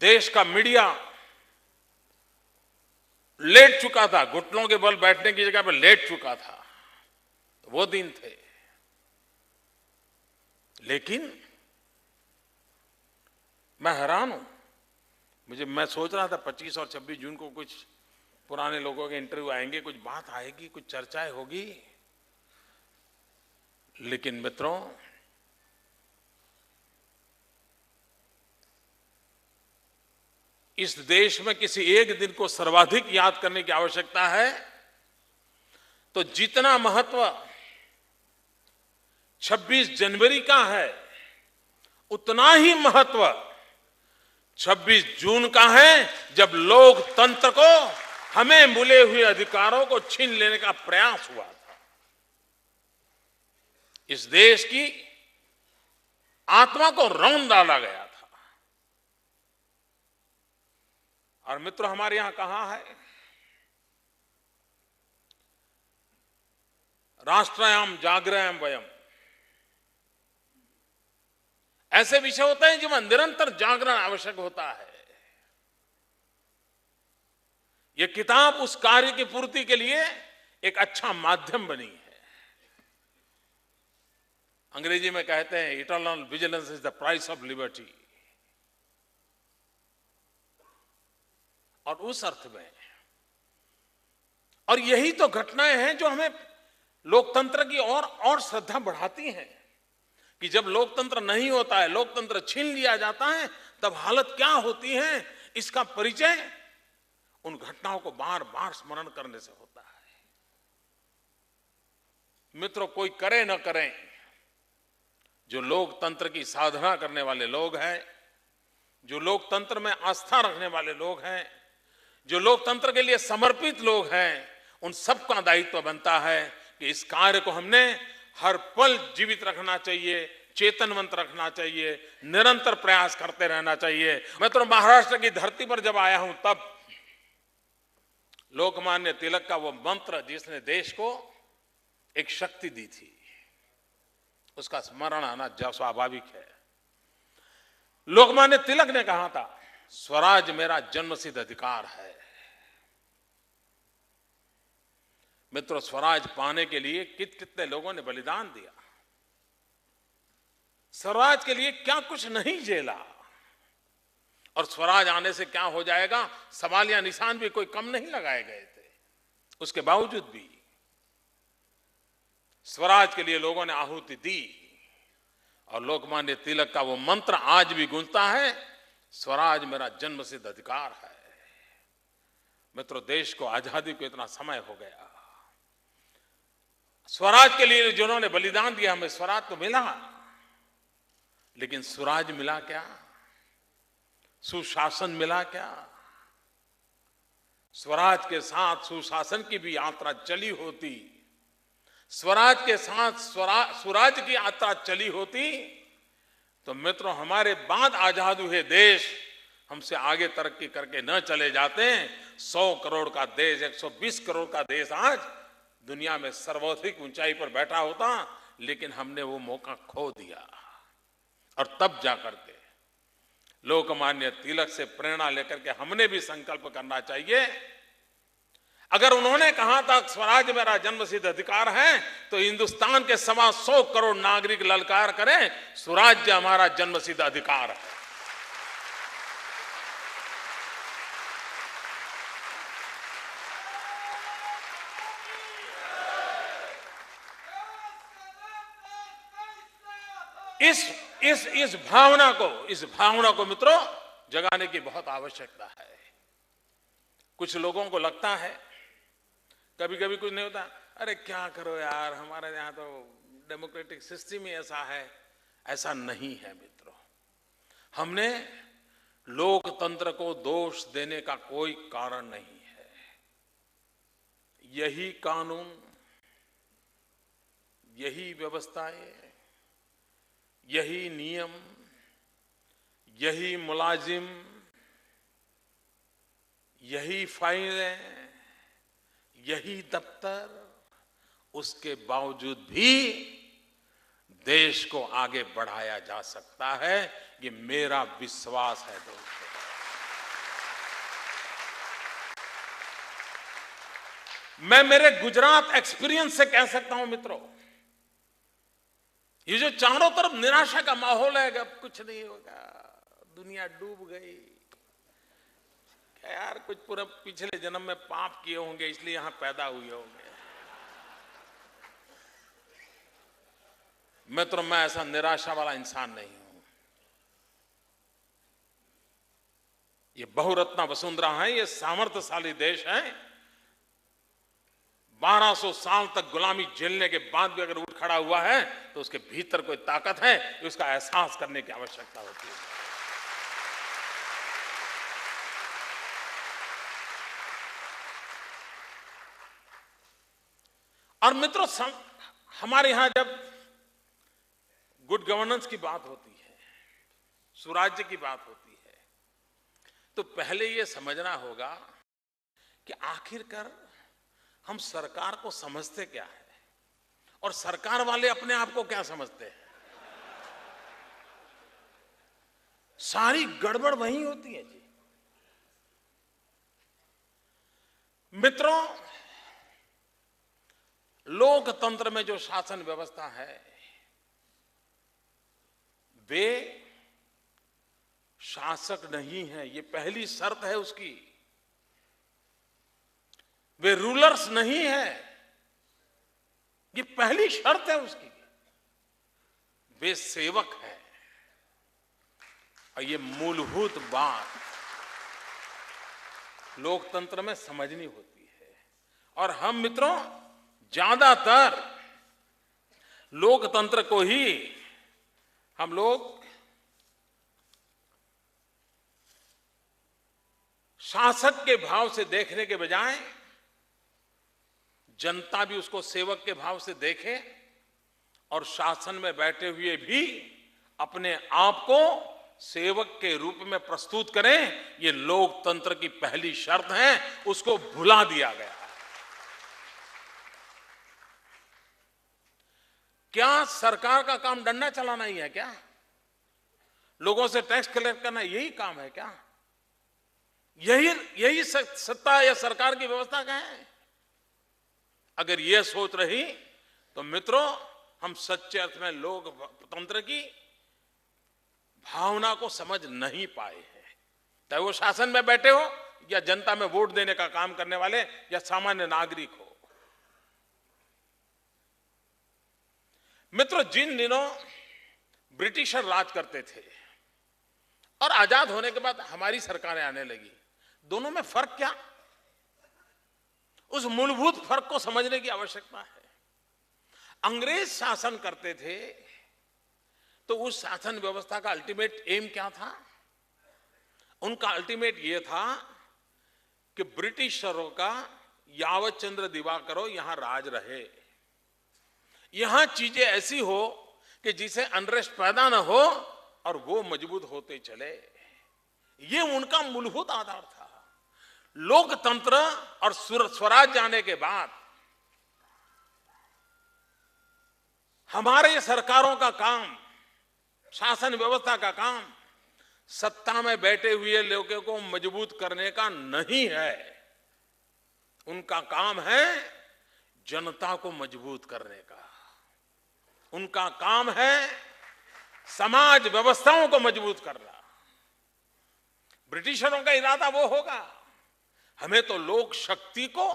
देश का मीडिया लेट चुका था, घुटनों के बल बैठने की जगह पर लेट चुका था, वो दिन थे। लेकिन मैं हैरान हूं, मैं सोच रहा था 25 और 26 जून को कुछ पुराने लोगों के इंटरव्यू आएंगे, कुछ बात आएगी, कुछ चर्चाएं होगी। लेकिन मित्रों, इस देश में किसी एक दिन को सर्वाधिक याद करने की आवश्यकता है, तो जितना महत्व 26 जनवरी का है, उतना ही महत्व 26 जून का है, जब लोकतंत्र को, हमें मिले हुए अधिकारों को छीन लेने का प्रयास हुआ था। इस देश की आत्मा को रौंद डाला गया था। और मित्रों, हमारे यहां कहा है, राष्ट्रयाम जागृयाम वयम, ऐसे विषय होते हैं जिनमें निरंतर जागरण आवश्यक होता है। यह किताब उस कार्य की पूर्ति के लिए एक अच्छा माध्यम बनी है। अंग्रेजी में कहते हैं eternal vigilance is the price of liberty. और उस अर्थ में, और यही तो घटनाएं हैं जो हमें लोकतंत्र की और श्रद्धा बढ़ाती हैं, कि जब लोकतंत्र नहीं होता है, लोकतंत्र छीन लिया जाता है, तब हालत क्या होती है, इसका परिचय उन घटनाओं को बार बार स्मरण करने से होता है। मित्रों, कोई करे न करे, जो लोकतंत्र की साधना करने वाले लोग हैं, जो लोकतंत्र में आस्था रखने वाले लोग हैं, जो लोकतंत्र के लिए समर्पित लोग हैं, उन सबका दायित्व बनता है कि इस कार्य को हमने हर पल जीवित रखना चाहिए, चेतनवंत रखना चाहिए, निरंतर प्रयास करते रहना चाहिए। मैं तो महाराष्ट्र की धरती पर जब आया हूं, तब लोकमान्य तिलक का वो मंत्र जिसने देश को एक शक्ति दी थी, उसका स्मरण आना स्वाभाविक है। लोकमान्य तिलक ने कहा था, स्वराज मेरा जन्मसिद्ध अधिकार है। मित्रों, स्वराज पाने के लिए कितने लोगों ने बलिदान दिया, स्वराज के लिए क्या कुछ नहीं झेला, और स्वराज आने से क्या हो जाएगा, सवाल या निशान भी कोई कम नहीं लगाए गए थे। उसके बावजूद भी स्वराज के लिए लोगों ने आहुति दी, और लोकमान्य तिलक का वो मंत्र आज भी गूंजता है, स्वराज मेरा जन्मसिद्ध अधिकार है। मित्रों, देश को आजादी को इतना समय हो गया, स्वराज के लिए जिन्होंने बलिदान दिया, हमें स्वराज तो मिला, लेकिन स्वराज मिला क्या? सुशासन मिला क्या? स्वराज के साथ सुशासन की भी यात्रा चली होती, स्वराज के साथ स्वराज की यात्रा चली होती, तो मित्रों हमारे बाद आजाद हुए देश हमसे आगे तरक्की करके न चले जाते। 100 करोड़ का देश, 120 करोड़ का देश आज दुनिया में सर्वाधिक ऊंचाई पर बैठा होता, लेकिन हमने वो मौका खो दिया। और तब जाकर के लोकमान्य तिलक से प्रेरणा लेकर के हमने भी संकल्प करना चाहिए। अगर उन्होंने कहा था स्वराज मेरा जन्मसिद्ध अधिकार है, तो हिंदुस्तान के 125 करोड़ नागरिक ललकार करें, स्वराज्य हमारा जन्मसिद्ध अधिकार है। इस भावना को मित्रों जगाने की बहुत आवश्यकता है। कुछ लोगों को लगता है, कभी कभी कुछ नहीं होता, अरे क्या करो यार, हमारे यहाँ तो डेमोक्रेटिक सिस्टम ही ऐसा है। ऐसा नहीं है मित्रों, हमने लोकतंत्र को दोष देने का कोई कारण नहीं है। यही कानून, यही व्यवस्थाएं, यही नियम, यही मुलाजिम, यही फाइलें, यही दफ्तर, उसके बावजूद भी देश को आगे बढ़ाया जा सकता है। ये मेरा विश्वास है दोस्तों। मैं मेरे गुजरात एक्सपीरियंस से कह सकता हूं मित्रों, ये जो चारों तरफ निराशा का माहौल है, अब कुछ नहीं होगा, दुनिया डूब गई, यार कुछ पूरा पिछले जन्म में पाप किए होंगे इसलिए यहां पैदा हुए होंगे। मित्रों, मैं ऐसा निराशा वाला इंसान नहीं हूं। ये बहुरत्ना वसुंधरा है, ये सामर्थ्यशाली देश है। 1200 साल तक गुलामी झेलने के बाद भी अगर उठ खड़ा हुआ है, तो उसके भीतर कोई ताकत है, उसका एहसास करने की आवश्यकता होती है। और मित्रों, हमारे यहां जब गुड गवर्नेंस की बात होती है, सुराज्य की बात होती है, तो पहले ये समझना होगा कि आखिरकार हम सरकार को समझते क्या है और सरकार वाले अपने आप को क्या समझते हैं। सारी गड़बड़ वहीं होती है जी। मित्रों, लोकतंत्र में जो शासन व्यवस्था है, वे शासक नहीं है, ये पहली शर्त है उसकी। वे रूलर्स नहीं है, ये पहली शर्त है उसकी। वे सेवक है। और ये मूलभूत बात लोकतंत्र में समझनी होती है। और हम मित्रों ज्यादातर लोकतंत्र को ही हम लोग शासक के भाव से देखने के बजाय जनता भी उसको सेवक के भाव से देखे और शासन में बैठे हुए भी अपने आप को सेवक के रूप में प्रस्तुत करें। ये लोकतंत्र की पहली शर्त है, उसको भुला दिया गया। क्या सरकार का काम डंडा चलाना ही है क्या? लोगों से टैक्स कलेक्ट करना यही काम है क्या? यही सत्ता या सरकार की व्यवस्था क्या है? अगर यह सोच रही तो मित्रों हम सच्चे अर्थ में लोकतंत्र की भावना को समझ नहीं पाए हैं। चाहे वो शासन में बैठे हो या जनता में वोट देने का काम करने वाले या सामान्य नागरिक हो। मित्रों, जिन दिनों ब्रिटिशर राज करते थे और आजाद होने के बाद हमारी सरकारें आने लगी, दोनों में फर्क क्या? उस मूलभूत फर्क को समझने की आवश्यकता है। अंग्रेज शासन करते थे तो उस शासन व्यवस्था का अल्टीमेट एम क्या था? उनका अल्टीमेट यह था कि ब्रिटिशरों का यावत चंद्र दिवाकरो यहां राज रहे, यहां चीजें ऐसी हो कि जिसे अनरेस्ट पैदा न हो और वो मजबूत होते चले। ये उनका मूलभूत आधार था। लोकतंत्र और स्वराज जाने के बाद हमारे सरकारों का काम, शासन व्यवस्था का काम सत्ता में बैठे हुए लोगों को मजबूत करने का नहीं है। उनका काम है जनता को मजबूत करने का। उनका काम है समाज व्यवस्थाओं को मजबूत करना। ब्रिटिशरों का इरादा वो होगा, हमें तो लोक शक्ति को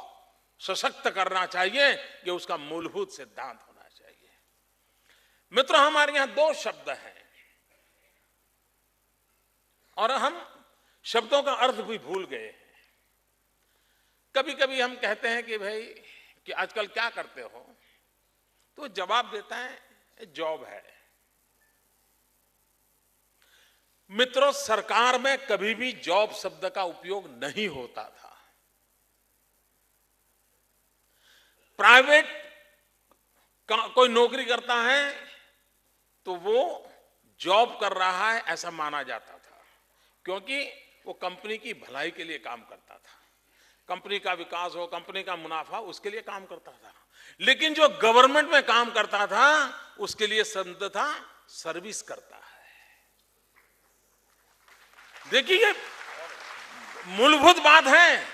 सशक्त करना चाहिए, ये उसका मूलभूत सिद्धांत होना चाहिए। मित्रों, हमारे यहां दो शब्द हैं और हम शब्दों का अर्थ भी भूल गए हैं। कभी कभी हम कहते हैं कि भाई कि आजकल क्या करते हो, तो जवाब देता है जॉब है। मित्रों, सरकार में कभी भी जॉब शब्द का उपयोग नहीं होता था। प्राइवेट कोई नौकरी करता है तो वो जॉब कर रहा है ऐसा माना जाता था, क्योंकि वो कंपनी की भलाई के लिए काम करता था, कंपनी का विकास हो, कंपनी का मुनाफा, उसके लिए काम करता था। लेकिन जो गवर्नमेंट में काम करता था उसके लिए शब्द था सर्विस करता है। देखिए, ये मूलभूत बात है।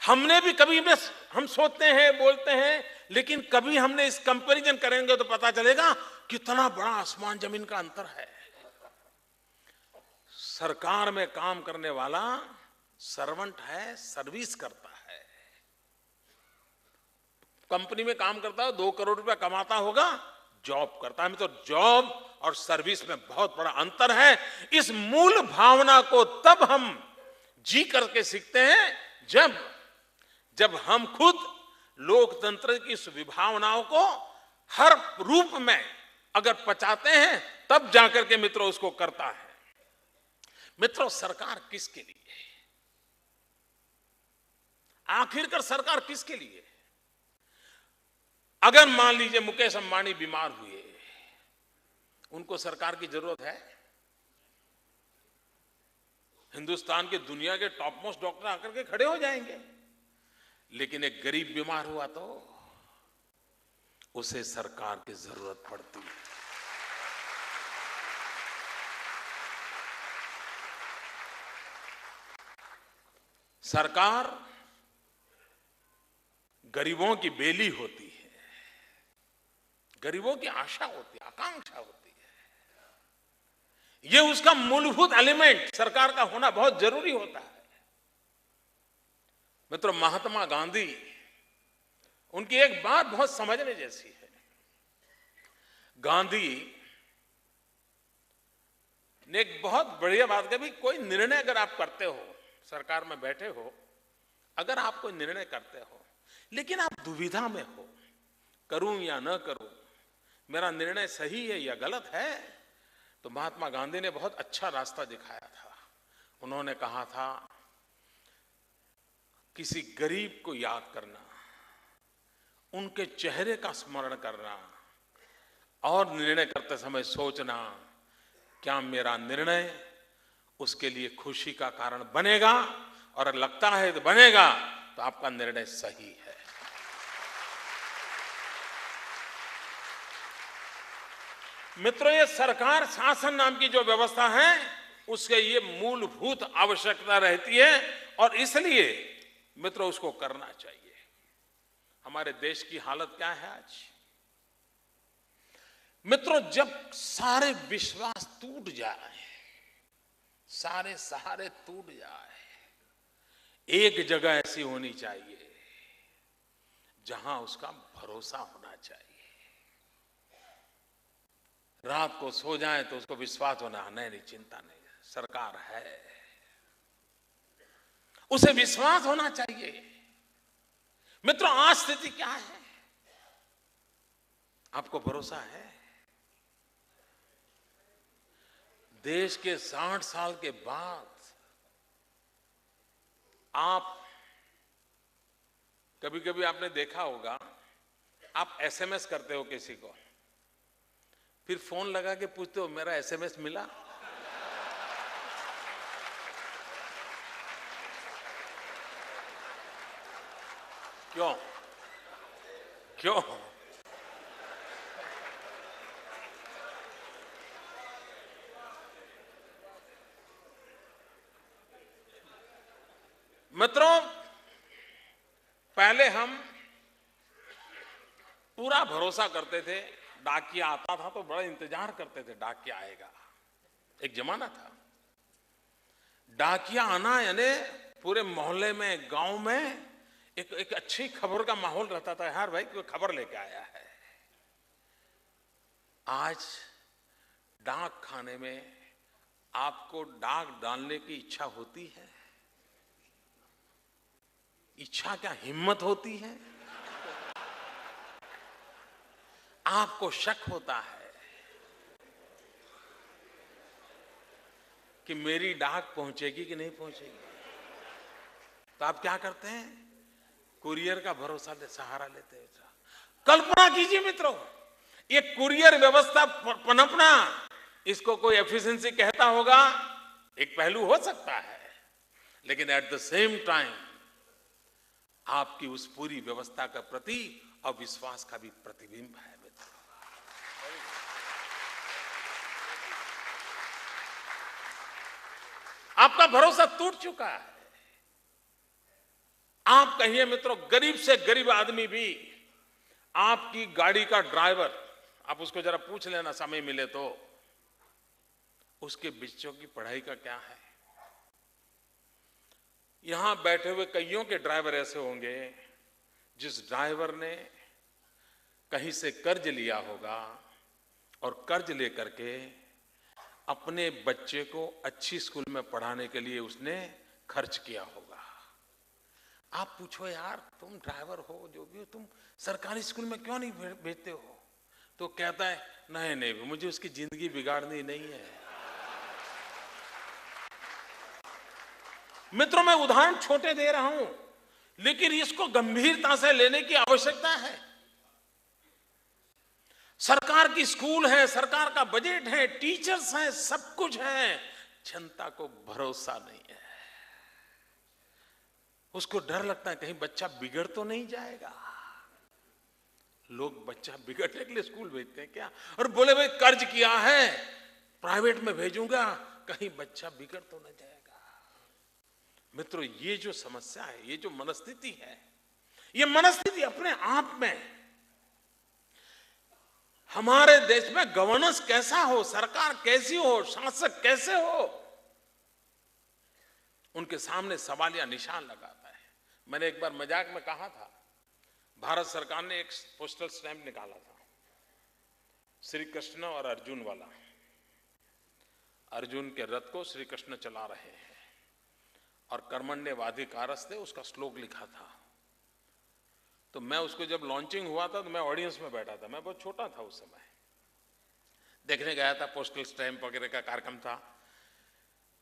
हमने भी कभी हम सोचते हैं, बोलते हैं, लेकिन कभी हमने इस कंपैरिजन करेंगे तो पता चलेगा कितना बड़ा आसमान जमीन का अंतर है। सरकार में काम करने वाला सर्वेंट है, सर्विस करता है। कंपनी में काम करता है, 2 करोड़ रुपया कमाता होगा, जॉब करता है। तो जॉब और सर्विस में बहुत बड़ा अंतर है। इस मूल भावना को तब हम जी करके सीखते हैं जब हम खुद लोकतंत्र की इस विभावनाओं को हर रूप में अगर पचाते हैं, तब जाकर के मित्रों उसको करता है। मित्रों, सरकार किसके लिए है? आखिरकार सरकार किसके लिए है? अगर मान लीजिए मुकेश अंबानी बीमार हुए, उनको सरकार की जरूरत है? हिंदुस्तान के दुनिया के टॉप मोस्ट डॉक्टर आकर के खड़े हो जाएंगे। लेकिन एक गरीब बीमार हुआ तो उसे सरकार की जरूरत पड़ती है। सरकार गरीबों की बेली होती है, गरीबों की आशा होती है, आकांक्षा होती है। यह उसका मूलभूत एलिमेंट सरकार का होना बहुत जरूरी होता है। मित्रों, महात्मा गांधी, उनकी एक बात बहुत समझने जैसी है। गांधी ने एक बहुत बढ़िया बात कही, कोई निर्णय अगर आप करते हो, सरकार में बैठे हो, अगर आप कोई निर्णय करते हो लेकिन आप दुविधा में हो, करूं या न करूं, मेरा निर्णय सही है या गलत है, तो महात्मा गांधी ने बहुत अच्छा रास्ता दिखाया था। उन्होंने कहा था, किसी गरीब को याद करना, उनके चेहरे का स्मरण करना और निर्णय करते समय सोचना, क्या मेरा निर्णय उसके लिए खुशी का कारण बनेगा, और अगर लगता है तो बनेगा तो आपका निर्णय सही है। मित्रों, ये सरकार शासन नाम की जो व्यवस्था है उसके ये मूलभूत आवश्यकता रहती है और इसलिए मित्रों उसको करना चाहिए। हमारे देश की हालत क्या है आज? मित्रों, जब सारे विश्वास टूट जाए, सारे सहारे टूट जाए, एक जगह ऐसी होनी चाहिए जहां उसका भरोसा होना चाहिए। रात को सो जाए तो उसको विश्वास होना, नहीं चिंता नहीं, सरकार है, उसे विश्वास होना चाहिए। मित्रों, आज स्थिति क्या है, आपको भरोसा है? देश के 60 साल के बाद आप, कभी कभी आपने देखा होगा, आप एसएमएस करते हो किसी को, फिर फोन लगा के पूछते हो मेरा एसएमएस मिला? क्यों? क्यों? मित्रों, पहले हम पूरा भरोसा करते थे, डाकिया आता था तो बड़ा इंतजार करते थे, डाकिया आएगा। एक जमाना था, डाकिया आना यानी पूरे मोहल्ले में, गांव में एक अच्छी खबर का माहौल रहता था, यार भाई कोई खबर लेके आया है। आज डाक खाने में आपको डाक डालने की इच्छा होती है? इच्छा क्या, हिम्मत होती है? आपको शक होता है कि मेरी डाक पहुंचेगी कि नहीं पहुंचेगी, तो आप क्या करते हैं? कुरियर का भरोसा सहारा लेते हैं। कल्पना कीजिए मित्रों, ये कुरियर व्यवस्था पनपना, इसको कोई एफिशिएंसी कहता होगा, एक पहलू हो सकता है, लेकिन एट द सेम टाइम आपकी उस पूरी व्यवस्था का प्रति अविश्वास का भी प्रतिबिंब है मित्र। आपका भरोसा टूट चुका है। आप कहिए मित्रों, गरीब से गरीब आदमी भी, आपकी गाड़ी का ड्राइवर, आप उसको जरा पूछ लेना समय मिले तो, उसके बच्चों की पढ़ाई का क्या है। यहां बैठे हुए कईयों के ड्राइवर ऐसे होंगे जिस ड्राइवर ने कहीं से कर्ज लिया होगा और कर्ज लेकर के अपने बच्चे को अच्छी स्कूल में पढ़ाने के लिए उसने खर्च किया होगा। आप पूछो यार, तुम ड्राइवर हो, जो भी हो, तुम सरकारी स्कूल में क्यों नहीं भेजते हो? तो कहता है नहीं, मुझे उसकी जिंदगी बिगाड़नी नहीं है। मित्रों, मैं उदाहरण छोटे दे रहा हूं, लेकिन इसको गंभीरता से लेने की आवश्यकता है। सरकार की स्कूल है, सरकार का बजट है, टीचर्स हैं, सब कुछ है, जनता को भरोसा नहीं है। उसको डर लगता है कहीं बच्चा बिगड़ तो नहीं जाएगा। लोग बच्चा बिगड़ने के लिए स्कूल भेजते हैं क्या? और बोले भाई कर्ज किया है, प्राइवेट में भेजूंगा, कहीं बच्चा बिगड़ तो नहीं जाएगा। मित्रों, ये जो समस्या है, ये जो मनस्थिति है, ये मनस्थिति अपने आप में हमारे देश में गवर्नेंस कैसा हो, सरकार कैसी हो, शासक कैसे हो, उनके सामने सवाल या निशान लगाता है। मैंने एक बार मजाक में कहा था, भारत सरकार ने एक पोस्टल स्टैंप निकाला था, श्री कृष्ण और अर्जुन वाला। अर्जुन के रथ को श्री कृष्ण चला रहे हैं और कर्मण्येवाधिकारस्ते उसका श्लोक लिखा था। तो मैं उसको, जब लॉन्चिंग हुआ था तो मैं ऑडियंस में बैठा था, मैं बहुत छोटा था उस समय, देखने गया था, पोस्टल स्टैंप वगैरह का कार्यक्रम था।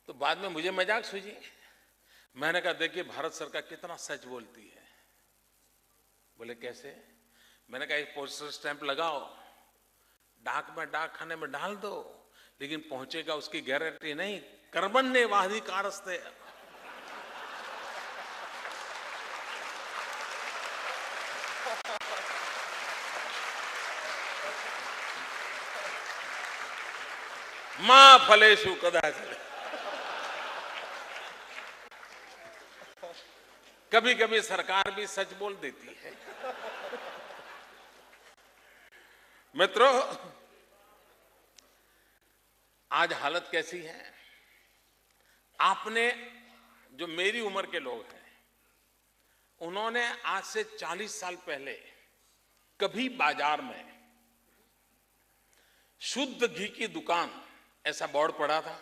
तो बाद में मुझे मजाक सूझी, मैंने कहा देखिए भारत सरकार कितना सच बोलती है। बोले कैसे? मैंने कहा एक पोस्टल स्टैंप लगाओ, डाक में, डाक खाने में डाल दो, लेकिन पहुंचेगा उसकी गारंटी नहीं। कर्मण्येवाधिकारस्ते, मां फलेषु कदाचित्। कभी कभी सरकार भी सच बोल देती है। मित्रों, आज हालत कैसी है? आपने, जो मेरी उम्र के लोग हैं, उन्होंने आज से 40 साल पहले कभी बाजार में शुद्ध घी की दुकान ऐसा बोर्ड पड़ा था।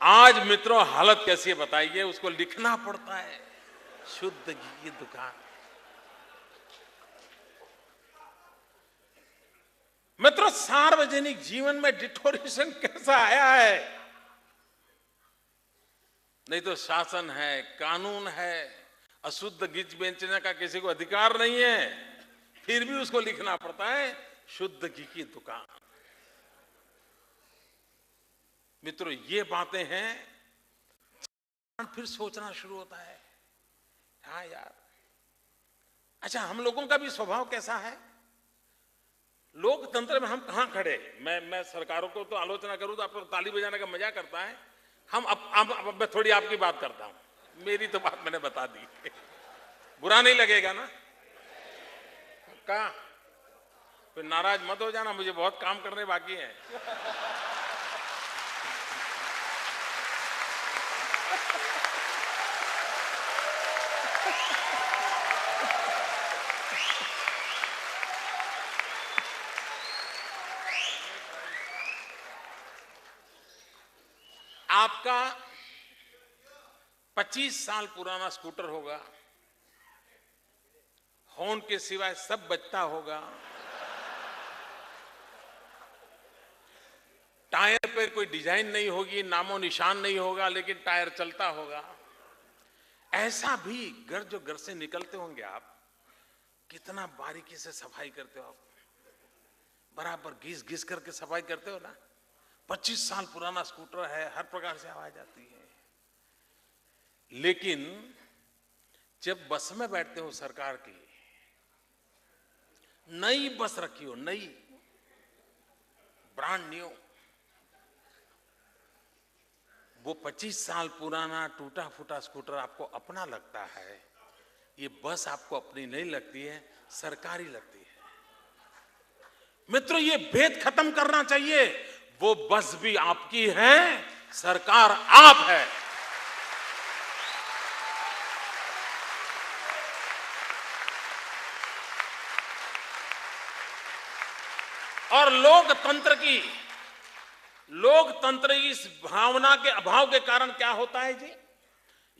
आज मित्रों हालत कैसी है बताइए, उसको लिखना पड़ता है, शुद्ध घी की दुकान। मित्रों सार्वजनिक जीवन में डिटोरेशन कैसा आया है? नहीं तो शासन है, कानून है, अशुद्ध घी बेचने का किसी को अधिकार नहीं है, फिर भी उसको लिखना पड़ता है शुद्ध घी की दुकान। मित्रों ये बातें हैं, फिर सोचना शुरू होता है, हाँ यार, अच्छा हम लोगों का भी स्वभाव कैसा है? लोकतंत्र में हम कहां खड़े? मैं सरकारों को तो आलोचना करूं तो आप लोग ताली बजाने का मजा करता है। हम अब मैं थोड़ी आपकी बात करता हूं, मेरी तो बात मैंने बता दी, बुरा नहीं लगेगा ना? कहा फिर नाराज मत हो जाना, मुझे बहुत काम करने बाकी है। आपका 25 साल पुराना स्कूटर होगा, हॉर्न के सिवाय सब बजता होगा, टायर पे कोई डिजाइन नहीं होगी, नामो निशान नहीं होगा, लेकिन टायर चलता होगा। ऐसा भी घर जो घर से निकलते होंगे आप, कितना बारीकी से सफाई करते हो आप, बराबर घिस घिस करके सफाई करते हो ना। 25 साल पुराना स्कूटर है, हर प्रकार से आवाज आती है। लेकिन जब बस में बैठते हो सरकार की, नई बस रखी हो, नई ब्रांड न्यू, वो 25 साल पुराना टूटा फूटा स्कूटर आपको अपना लगता है, ये बस आपको अपनी नहीं लगती है, सरकारी लगती है। मित्रों ये भेद खत्म करना चाहिए। वो बस भी आपकी है, सरकार आप है। और लोकतंत्र की इस भावना के अभाव के कारण क्या होता है जी?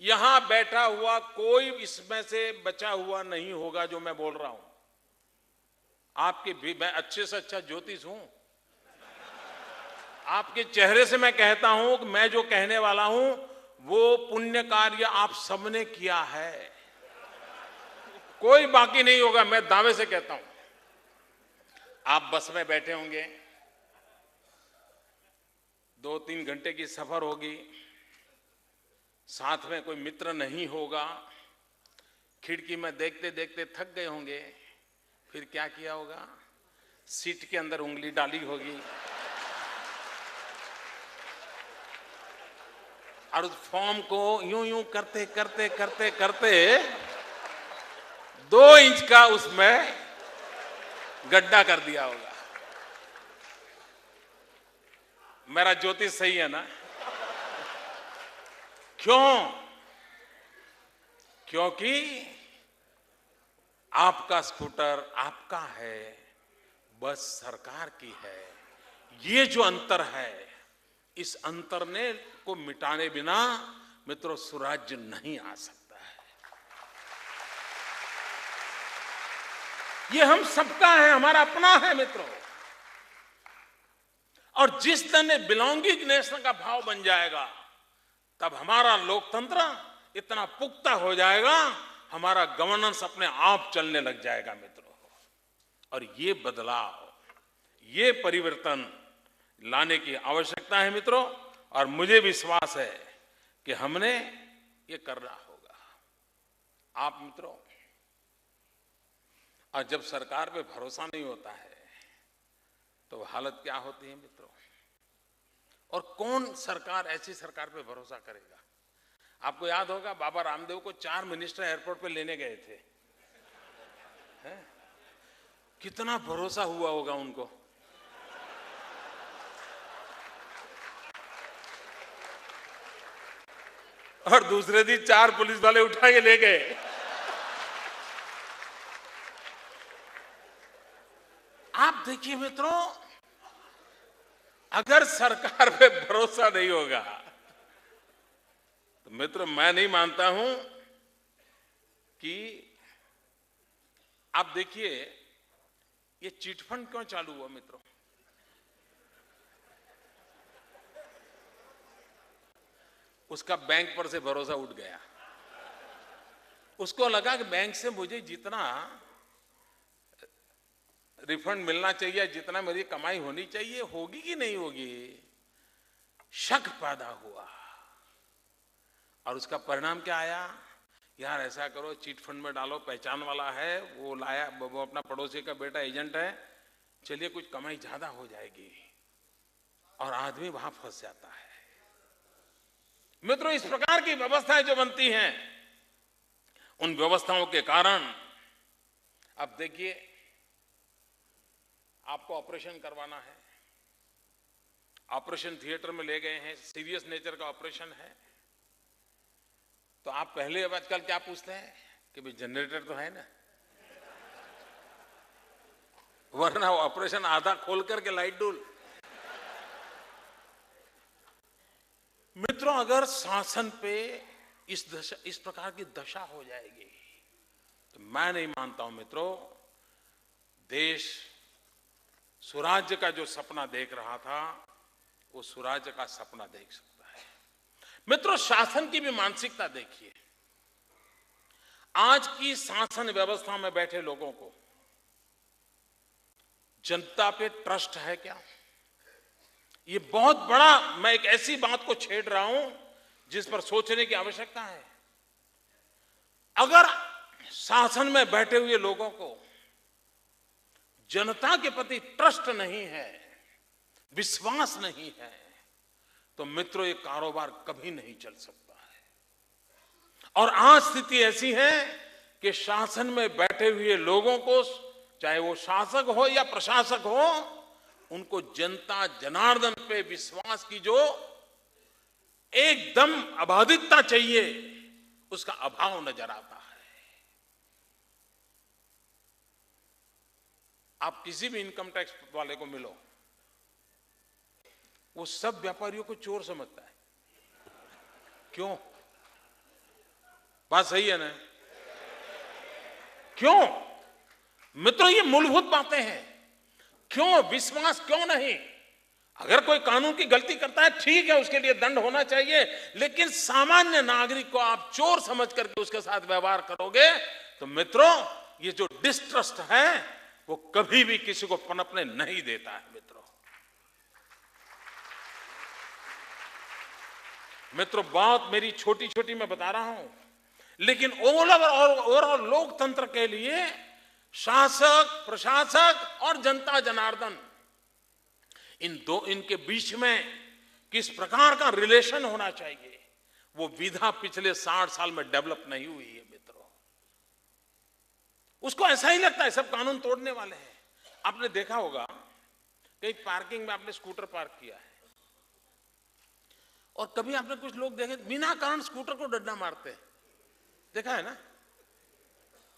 यहां बैठा हुआ कोई इसमें से बचा हुआ नहीं होगा जो मैं बोल रहा हूं। आपके भी, मैं अच्छे से अच्छा ज्योतिष हूं, आपके चेहरे से मैं कहता हूं कि मैं जो कहने वाला हूं वो पुण्य कार्य आप सबने किया है, कोई बाकी नहीं होगा, मैं दावे से कहता हूं। आप बस में बैठे होंगे, 2-3 घंटे की सफर होगी, साथ में कोई मित्र नहीं होगा, खिड़की में देखते देखते थक गए होंगे, फिर क्या किया होगा? सीट के अंदर उंगली डाली होगी और उस फॉर्म को यूं यूं करते करते करते करते 2 इंच का उसमें गड्ढा कर दिया होगा। मेरा ज्योतिष सही है ना? क्यों? क्योंकि आपका स्कूटर आपका है, बस सरकार की है। ये जो अंतर है, इस अंतर ने को मिटाने बिना मित्रों सुराज्य नहीं आ सकता है। ये हम सबका है, हमारा अपना है मित्रों। और जिस दिन बिलोंगिंगनेस का भाव बन जाएगा, तब हमारा लोकतंत्र इतना पुख्ता हो जाएगा, हमारा गवर्नेंस अपने आप चलने लग जाएगा मित्रों। और ये बदलाव, ये परिवर्तन लाने की आवश्यकता है मित्रों, और मुझे विश्वास है कि हमने ये करना होगा। आप मित्रों, और जब सरकार पे भरोसा नहीं होता है तो हालत क्या होती है मित्रों? और कौन सरकार, ऐसी सरकार पे भरोसा करेगा? आपको याद होगा बाबा रामदेव को 4 मिनिस्टर एयरपोर्ट पे लेने गए थे, हैं? कितना भरोसा हुआ होगा उनको, और दूसरे दिन 4 पुलिस वाले उठा के ले गए। आप देखिए मित्रों, अगर सरकार पे भरोसा नहीं होगा तो मित्रों मैं नहीं मानता हूं कि आप देखिए ये चिटफंड क्यों चालू हुआ मित्रों। उसका बैंक पर से भरोसा उठ गया। उसको लगा कि बैंक से मुझे जितना रिफंड मिलना चाहिए, जितना मेरी कमाई होनी चाहिए, होगी कि नहीं होगी, शक पैदा हुआ। और उसका परिणाम क्या आया? यार ऐसा करो, चिट फंड में डालो, पहचान वाला है, वो लाया, वो अपना पड़ोसी का बेटा एजेंट है, चलिए कुछ कमाई ज्यादा हो जाएगी, और आदमी वहां फंस जाता है। मित्रों, इस प्रकार की व्यवस्थाएं जो बनती हैं, उन व्यवस्थाओं के कारण अब देखिए आपको ऑपरेशन करवाना है, ऑपरेशन थिएटर में ले गए हैं, सीरियस नेचर का ऑपरेशन है, तो आप पहले अब आजकल क्या पूछते हैं कि भाई जनरेटर तो है ना, वरना ऑपरेशन आधा खोल करके लाइट डूल। मित्रों, अगर शासन पे इस प्रकार की दशा हो जाएगी तो मैं नहीं मानता हूं मित्रों देश सुराज्य का जो सपना देख रहा था वो सुराज्य का सपना देख सकता है। मित्रों, शासन की भी मानसिकता देखिए। आज की शासन व्यवस्था में बैठे लोगों को जनता पे ट्रस्ट है क्या? ये बहुत बड़ा, मैं एक ऐसी बात को छेड़ रहा हूं जिस पर सोचने की आवश्यकता है। अगर शासन में बैठे हुए लोगों को जनता के प्रति ट्रस्ट नहीं है, विश्वास नहीं है, तो मित्रों ये कारोबार कभी नहीं चल सकता है। और आज स्थिति ऐसी है कि शासन में बैठे हुए लोगों को, चाहे वो शासक हो या प्रशासक हो, उनको जनता जनार्दन पे विश्वास की जो एकदम अबाधितता चाहिए, उसका अभाव नजर आता है। आप किसी भी इनकम टैक्स वाले को मिलो, वो सब व्यापारियों को चोर समझता है। क्यों? बात सही है ना? क्यों? मित्रों, ये मूलभूत बातें हैं। क्यों विश्वास क्यों नहीं? अगर कोई कानून की गलती करता है ठीक है, उसके लिए दंड होना चाहिए, लेकिन सामान्य नागरिक को आप चोर समझ करके उसके साथ व्यवहार करोगे तो मित्रों ये जो डिस्ट्रस्ट है वो कभी भी किसी को पनपने नहीं देता है। मित्रों बात मेरी छोटी छोटी मैं बता रहा हूं, लेकिन ओवरऑल लोकतंत्र के लिए शासक, प्रशासक और जनता जनार्दन, इनके बीच में किस प्रकार का रिलेशन होना चाहिए, वो विधा पिछले 60 साल में डेवलप नहीं हुई है मित्रों। उसको ऐसा ही लगता है सब कानून तोड़ने वाले हैं। आपने देखा होगा कहीं पार्किंग में आपने स्कूटर पार्क किया है, और कभी आपने कुछ लोग देखे बिना कारण स्कूटर को डंडा मारते हैं, देखा है ना?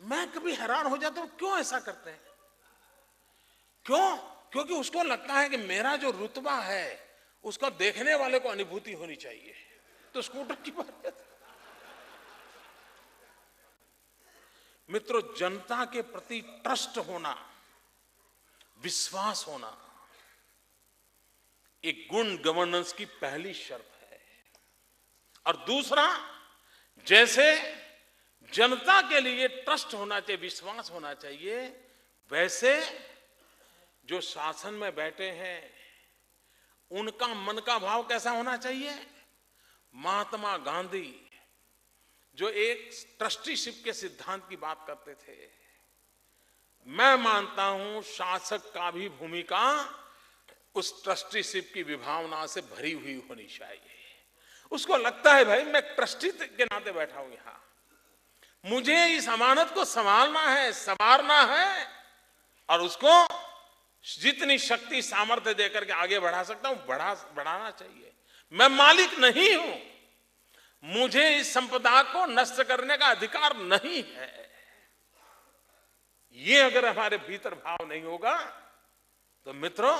मैं कभी हैरान हो जाता हूं क्यों ऐसा करते हैं। क्यों? क्योंकि उसको लगता है कि मेरा जो रुतबा है उसको देखने वाले को अनुभूति होनी चाहिए, तो स्कूटर की बात है। मित्रों, जनता के प्रति ट्रस्ट होना, विश्वास होना एक गुड गवर्नेंस की पहली शर्त है। और दूसरा, जैसे जनता के लिए ट्रस्ट होना चाहिए, विश्वास होना चाहिए, वैसे जो शासन में बैठे हैं उनका मन का भाव कैसा होना चाहिए? महात्मा गांधी जो एक ट्रस्टीशिप के सिद्धांत की बात करते थे, मैं मानता हूं शासक का भी भूमिका उस ट्रस्टीशिप की विभावना से भरी हुई होनी चाहिए। उसको लगता है भाई मैं ट्रस्टी के नाते बैठा हूं यहां, मुझे इस अमानत को संभालना है, संवारना है, और उसको जितनी शक्ति सामर्थ्य देकर के आगे बढ़ा सकता हूं बढ़ाना चाहिए। मैं मालिक नहीं हूं, मुझे इस संपदा को नष्ट करने का अधिकार नहीं है, ये अगर हमारे भीतर भाव नहीं होगा तो मित्रों,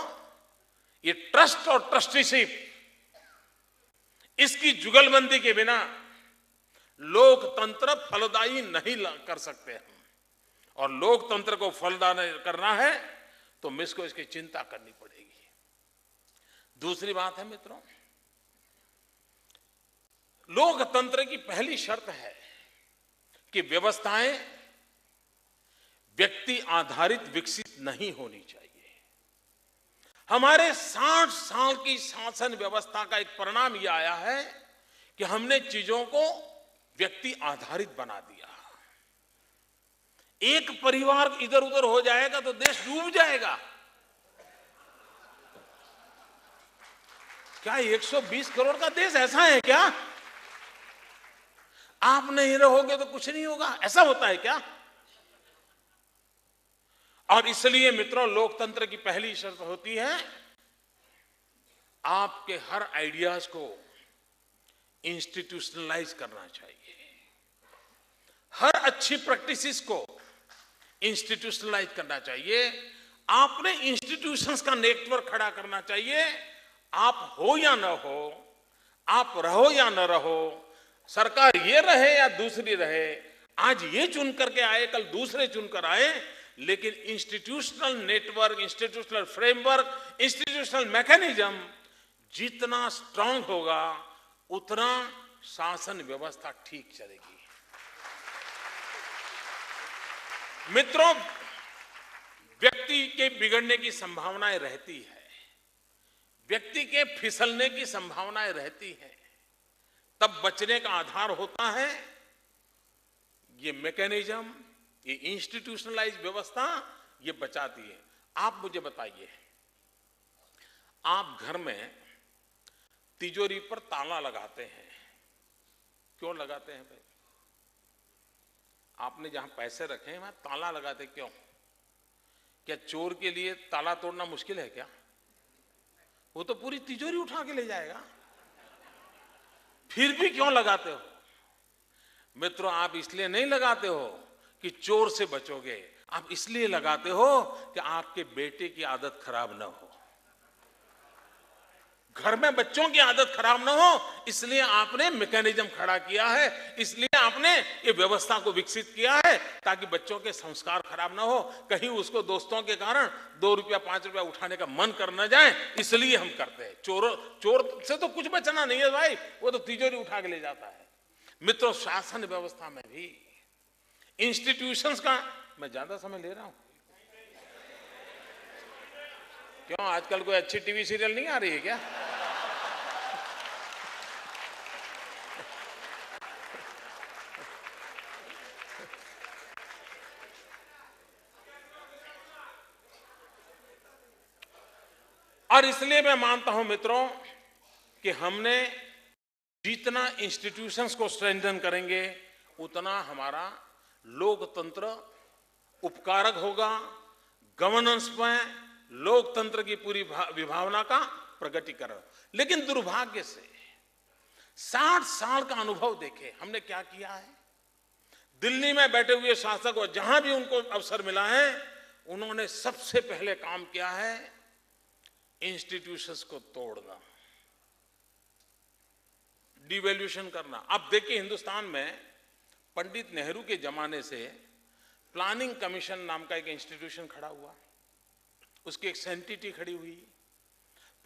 ये ट्रस्ट और ट्रस्टीशिप, इसकी जुगलबंदी के बिना लोकतंत्र फलदायी नहीं कर सकते हम। और लोकतंत्र को फलदायी करना है तो मुझको इसकी चिंता करनी पड़ेगी। दूसरी बात है मित्रों, लोकतंत्र की पहली शर्त है कि व्यवस्थाएं व्यक्ति आधारित विकसित नहीं होनी चाहिए। हमारे 60 साल की शासन व्यवस्था का एक परिणाम यह आया है कि हमने चीजों को व्यक्ति आधारित बना दिया। एक परिवार इधर उधर हो जाएगा तो देश डूब जाएगा। क्या 120 करोड़ का देश ऐसा है क्या? आप नहीं रहोगे तो कुछ नहीं होगा, ऐसा होता है क्या? और इसलिए मित्रों, लोकतंत्र की पहली शर्त होती है आपके हर आइडियाज को इंस्टीट्यूशनलाइज करना चाहिए, हर अच्छी प्रैक्टिसेस को इंस्टीट्यूशनलाइज करना चाहिए। आपने इंस्टीट्यूशंस का नेटवर्क खड़ा करना चाहिए। आप हो या न हो, आप रहो या न रहो, सरकार ये रहे या दूसरी रहे, आज ये चुन करके आए, कल दूसरे चुनकर आए, लेकिन institutional network, institutional framework, institutional mechanism जितना स्ट्रांग होगा उतना शासन व्यवस्था ठीक चलेगी। मित्रों, व्यक्ति के बिगड़ने की संभावनाएं रहती है, व्यक्ति के फिसलने की संभावनाएं रहती है, तब बचने का आधार होता है ये मैकेनिज्म, ये इंस्टीट्यूशनलाइज व्यवस्था, ये बचाती है। आप मुझे बताइए, आप घर में तिजोरी पर ताला लगाते हैं, क्यों लगाते हैं भाई? आपने जहां पैसे रखे हैं वहां ताला लगाते क्यों? क्या चोर के लिए ताला तोड़ना मुश्किल है क्या? वो तो पूरी तिजोरी उठा के ले जाएगा। फिर भी क्यों लगाते हो? मित्रों, आप इसलिए नहीं लगाते हो कि चोर से बचोगे, आप इसलिए लगाते हो कि आपके बेटे की आदत खराब ना हो, घर में बच्चों की आदत खराब ना हो, इसलिए आपने मैकेनिज्म खड़ा किया है, इसलिए आपने ये व्यवस्था को विकसित किया है ताकि बच्चों के संस्कार खराब ना हो, कहीं उसको दोस्तों के कारण 2 रुपया 5 रुपया उठाने का मन कर न जाए, इसलिए हम करते हैं। चोर से तो कुछ बचना नहीं है भाई, वो तो तिजोरी उठा के ले जाता है। मित्रों, शासन व्यवस्था में भी इंस्टीट्यूशंस का, मैं ज्यादा समय ले रहा हूं क्यों? आजकल कोई अच्छी टीवी सीरियल नहीं आ रही है क्या? और इसलिए मैं मानता हूं मित्रों कि हमने जितना इंस्टीट्यूशंस को स्ट्रेंथन करेंगे उतना हमारा लोकतंत्र उपकारक होगा, गवर्नेंस में लोकतंत्र की पूरी विभावना का प्रगटीकरण। लेकिन दुर्भाग्य से 60 साल का अनुभव देखे हमने क्या किया है। दिल्ली में बैठे हुए शासक और जहां भी उनको अवसर मिला है, उन्होंने सबसे पहले काम किया है इंस्टीट्यूशंस को तोड़ना, डिवैल्यूएशन करना। अब देखिए, हिंदुस्तान में पंडित नेहरू के जमाने से प्लानिंग कमीशन नाम का एक इंस्टीट्यूशन खड़ा हुआ, उसकी एक सेंटिटी खड़ी हुई।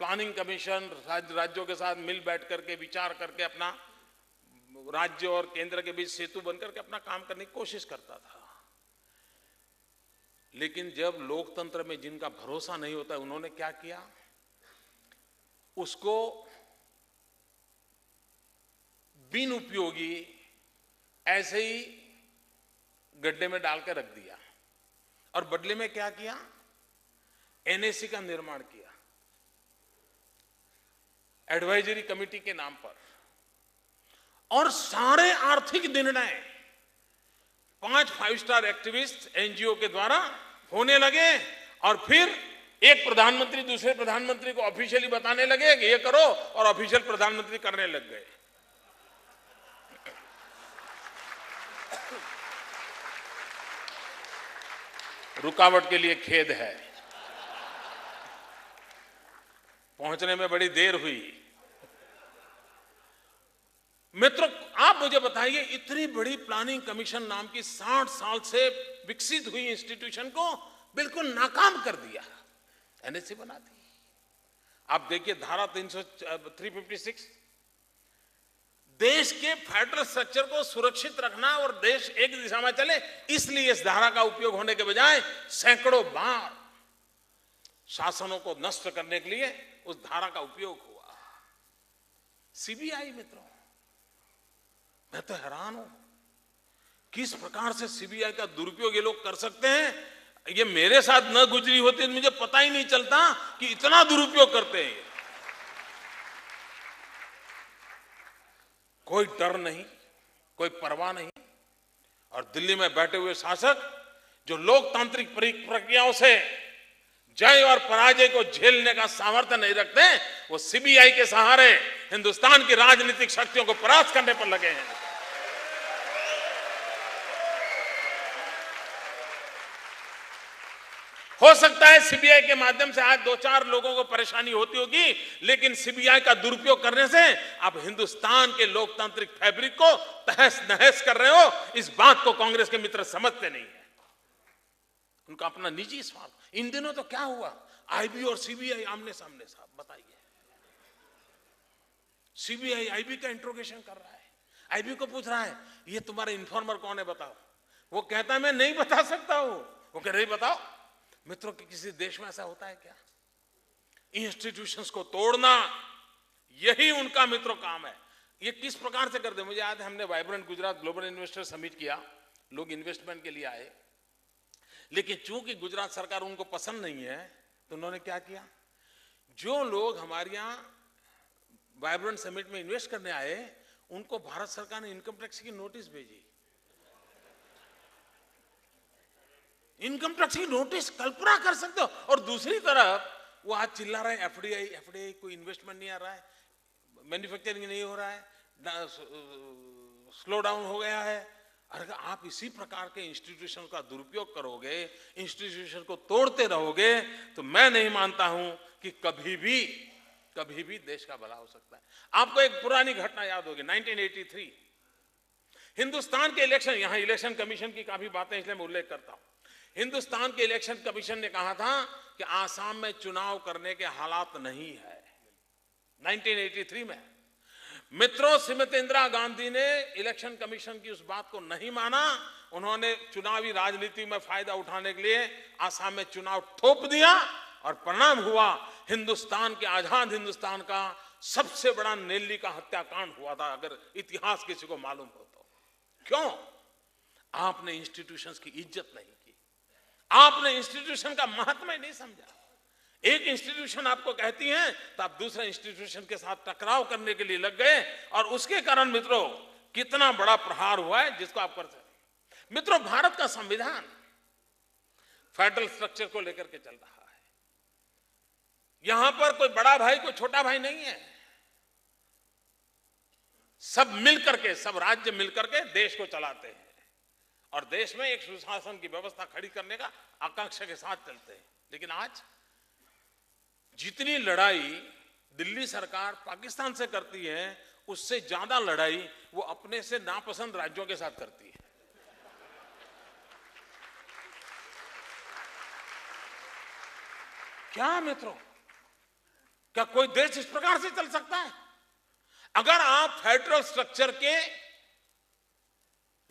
प्लानिंग कमीशन राज्यों के साथ मिल बैठ करके विचार करके अपना राज्य और केंद्र के बीच सेतु बनकर के अपना काम करने की कोशिश करता था। लेकिन जब लोकतंत्र में जिनका भरोसा नहीं होता, उन्होंने क्या किया, उसको बिन उपयोगी ऐसे ही गड्ढे में डाल के रख दिया और बदले में क्या किया, एनएसी का निर्माण किया एडवाइजरी कमेटी के नाम पर। और सारे आर्थिक निर्णय 5 5 स्टार एक्टिविस्ट एनजीओ के द्वारा होने लगे और फिर एक प्रधानमंत्री दूसरे प्रधानमंत्री को ऑफिशियली बताने लगे कि ये करो, और ऑफिशियल प्रधानमंत्री करने लग गए। रुकावट के लिए खेद है, पहुंचने में बड़ी देर हुई। मित्रों, आप मुझे बताइए, इतनी बड़ी प्लानिंग कमीशन नाम की 60 साल से विकसित हुई इंस्टीट्यूशन को बिल्कुल नाकाम कर दिया, एनएससी बना दी। आप देखिए धारा 356, देश के फेडरल स्ट्रक्चर को सुरक्षित रखना और देश एक दिशा में चले, इसलिए इस धारा का उपयोग होने के बजाय सैकड़ों बार शासनों को नष्ट करने के लिए उस धारा का उपयोग हुआ। सीबीआई, मित्रों, मैं तो हैरान हूं किस प्रकार से सीबीआई का दुरुपयोग ये लोग कर सकते हैं। ये मेरे साथ न गुजरी होती तो मुझे पता ही नहीं चलता कि इतना दुरुपयोग करते हैं। कोई डर नहीं, कोई परवाह नहीं, और दिल्ली में बैठे हुए शासक जो लोकतांत्रिक प्रक्रियाओं से जय और पराजय को झेलने का सामर्थ्य नहीं रखते, वो सीबीआई के सहारे हिंदुस्तान की राजनीतिक शक्तियों को परास्त करने पर लगे हैं। हो सकता है सीबीआई के माध्यम से आज 2-4 लोगों को परेशानी होती होगी, लेकिन सीबीआई का दुरुपयोग करने से आप हिंदुस्तान के लोकतांत्रिक फैब्रिक को तहस नहस कर रहे हो। इस बात को कांग्रेस के मित्र समझते नहीं है, उनका अपना निजी स्वार्थ। इन दिनों तो क्या हुआ, आईबी और सीबीआई आमने सामने। साहब बताइए, सीबीआई आईबी का इंट्रोगेशन कर रहा है, आईबी को पूछ रहा है ये तुम्हारा इन्फॉर्मर कौन है बताओ। वो कहता है मैं नहीं बता सकता हूं। वो कह रही बताओ। मित्रों, कि किसी देश में ऐसा होता है क्या? इंस्टीट्यूशंस को तोड़ना, यही उनका मित्रों काम है। ये किस प्रकार से करते, मुझे याद है हमने vibrant Gujarat global investor summit किया, लोग इन्वेस्टमेंट के लिए आए, लेकिन चूंकि गुजरात सरकार उनको पसंद नहीं है तो उन्होंने क्या किया, जो लोग हमारे यहां वाइब्रेंट समिट में इन्वेस्ट करने आए उनको भारत सरकार ने इनकम टैक्स की नोटिस भेजी। इनकम टैक्स की नोटिस, कल्पना कर सकते हो। और दूसरी तरफ वो आज चिल्ला रहे एफडीआई कोई इन्वेस्टमेंट नहीं आ रहा है, मैन्युफैक्चरिंग नहीं हो रहा है, स्लो डाउन हो गया है। अगर आप इसी प्रकार के इंस्टीट्यूशन का दुरुपयोग करोगे, इंस्टीट्यूशन को तोड़ते रहोगे, तो मैं नहीं मानता हूं कि कभी भी देश का भला हो सकता है। आपको एक पुरानी घटना याद होगी, 1983 हिंदुस्तान के इलेक्शन, यहां इलेक्शन कमीशन की काफी बातें इसलिए मैं उल्लेख करता हूं। हिंदुस्तान के इलेक्शन कमीशन ने कहा था कि आसाम में चुनाव करने के हालात नहीं है, 1983 में। मित्रों, श्रीमती इंदिरा गांधी ने इलेक्शन कमीशन की उस बात को नहीं माना। उन्होंने चुनावी राजनीति में फायदा उठाने के लिए आसाम में चुनाव थोप दिया और परिणाम हुआ हिंदुस्तान के, आजाद हिंदुस्तान का सबसे बड़ा नेल्ली का हत्याकांड हुआ था, अगर इतिहास किसी को मालूम हो तो। क्यों? आपने इंस्टीट्यूशंस की इज्जत नहीं की, आपने इंस्टीट्यूशन का महत्व नहीं समझा। एक इंस्टीट्यूशन आपको कहती है तो आप दूसरे इंस्टीट्यूशन के साथ टकराव करने के लिए लग गए, और उसके कारण मित्रों कितना बड़ा प्रहार हुआ है जिसको आप कर सकते। मित्रों, भारत का संविधान फेडरल स्ट्रक्चर को लेकर के चल रहा है। यहां पर कोई बड़ा भाई कोई छोटा भाई नहीं है, सब मिलकर के, सब राज्य मिलकर के देश को चलाते हैं और देश में एक सुशासन की व्यवस्था खड़ी करने का आकांक्षा के साथ चलते हैं। लेकिन आज जितनी लड़ाई दिल्ली सरकार पाकिस्तान से करती है, उससे ज्यादा लड़ाई वो अपने से नापसंद राज्यों के साथ करती है। क्या मित्रों, क्या कोई देश इस प्रकार से चल सकता है? अगर आप फेडरल स्ट्रक्चर के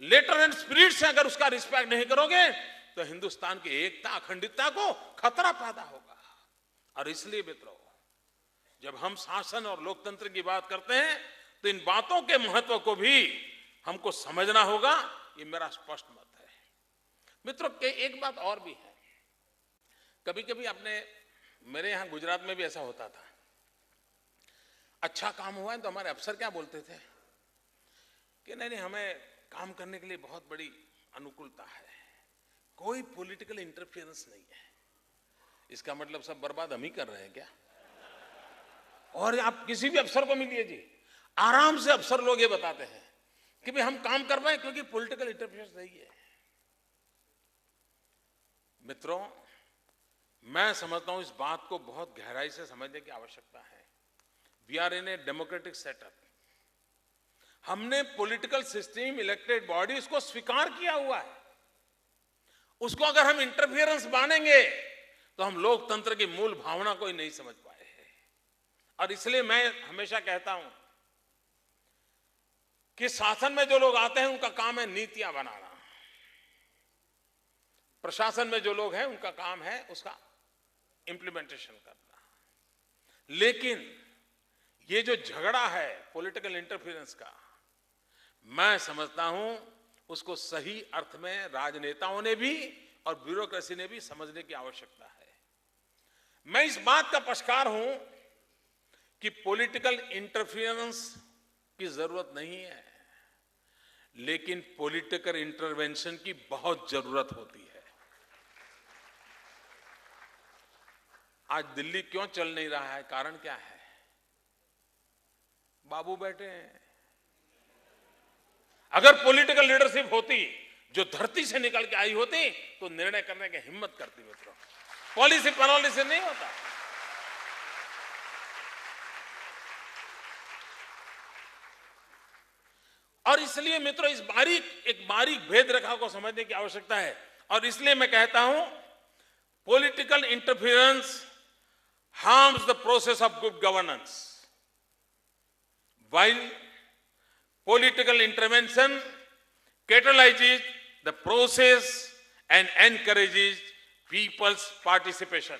लेटर एंड स्पिरिट से अगर उसका रिस्पेक्ट नहीं करोगे तो हिंदुस्तान की एकता, अखंडितता को खतरा पैदा होगा। और इसलिए मित्रों, जब हम शासन और लोकतंत्र की बात करते हैं तो इन बातों के महत्व को भी हमको समझना होगा, ये मेरा स्पष्ट मत है। मित्रों, एक बात और भी है, कभी कभी आपने, मेरे यहां गुजरात में भी ऐसा होता था, अच्छा काम हुआ है तो हमारे अफसर क्या बोलते थे कि नहीं, हमें काम करने के लिए बहुत बड़ी अनुकूलता है, कोई पॉलिटिकल इंटरफेरेंस नहीं है। इसका मतलब सब बर्बाद हम ही कर रहे हैं क्या? और आप किसी भी अफसर को मिलिए जी, आराम से अफसर लोग ये बताते हैं कि भाई हम काम कर पाए, क्योंकि पॉलिटिकल इंटरफेरेंस नहीं है। मित्रों, मैं समझता हूं इस बात को बहुत गहराई से समझने की आवश्यकता है। We are in a democratic setup. हमने पॉलिटिकल सिस्टम, इलेक्टेड बॉडीज को स्वीकार किया हुआ है। उसको अगर हम इंटरफियरेंस मानेंगे तो हम लोकतंत्र की मूल भावना को ही नहीं समझ पाए हैं। और इसलिए मैं हमेशा कहता हूं कि शासन में जो लोग आते हैं उनका काम है नीतियां बनाना, प्रशासन में जो लोग हैं उनका काम है उसका इंप्लीमेंटेशन करना। लेकिन ये जो झगड़ा है पॉलिटिकल इंटरफेरेंस का, मैं समझता हूं उसको सही अर्थ में राजनेताओं ने भी और ब्यूरोक्रेसी ने भी समझने की आवश्यकता है। मैं इस बात का पक्षकार हूं कि पॉलिटिकल इंटरफेरेंस की जरूरत नहीं है, लेकिन पॉलिटिकल इंटरवेंशन की बहुत जरूरत होती है। आज दिल्ली क्यों चल नहीं रहा है? कारण क्या है? बाबू बैठे हैं। अगर पॉलिटिकल लीडरशिप होती जो धरती से निकल के आई होती तो निर्णय करने की हिम्मत करती। मित्रों, पॉलिसी पैरालिसिस नहीं होता। और इसलिए मित्रों, इस एक बारीक भेद रेखा को समझने की आवश्यकता है। और इसलिए मैं कहता हूं political interference harms the process of good governance, while political intervention catalyzes the process and encourages people's participation.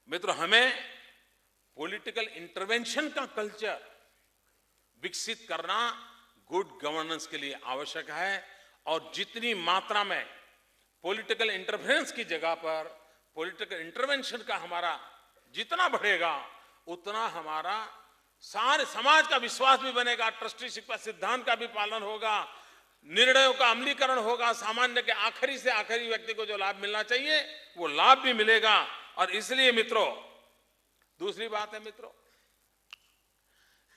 मित्रों, हमें पॉलिटिकल इंटरवेंशन का कल्चर विकसित करना गुड गवर्नेंस के लिए आवश्यक है। और जितनी मात्रा में पॉलिटिकल इंटरफेरेंस की जगह पर पॉलिटिकल इंटरवेंशन का हमारा जितना बढ़ेगा, उतना हमारा सारे समाज का विश्वास भी बनेगा, ट्रस्टीशिप का सिद्धांत का भी पालन होगा, निर्णयों का अमलीकरण होगा, सामान्य के आखिरी से आखिरी व्यक्ति को जो लाभ मिलना चाहिए वो लाभ भी मिलेगा। और इसलिए मित्रों, दूसरी बात है मित्रों,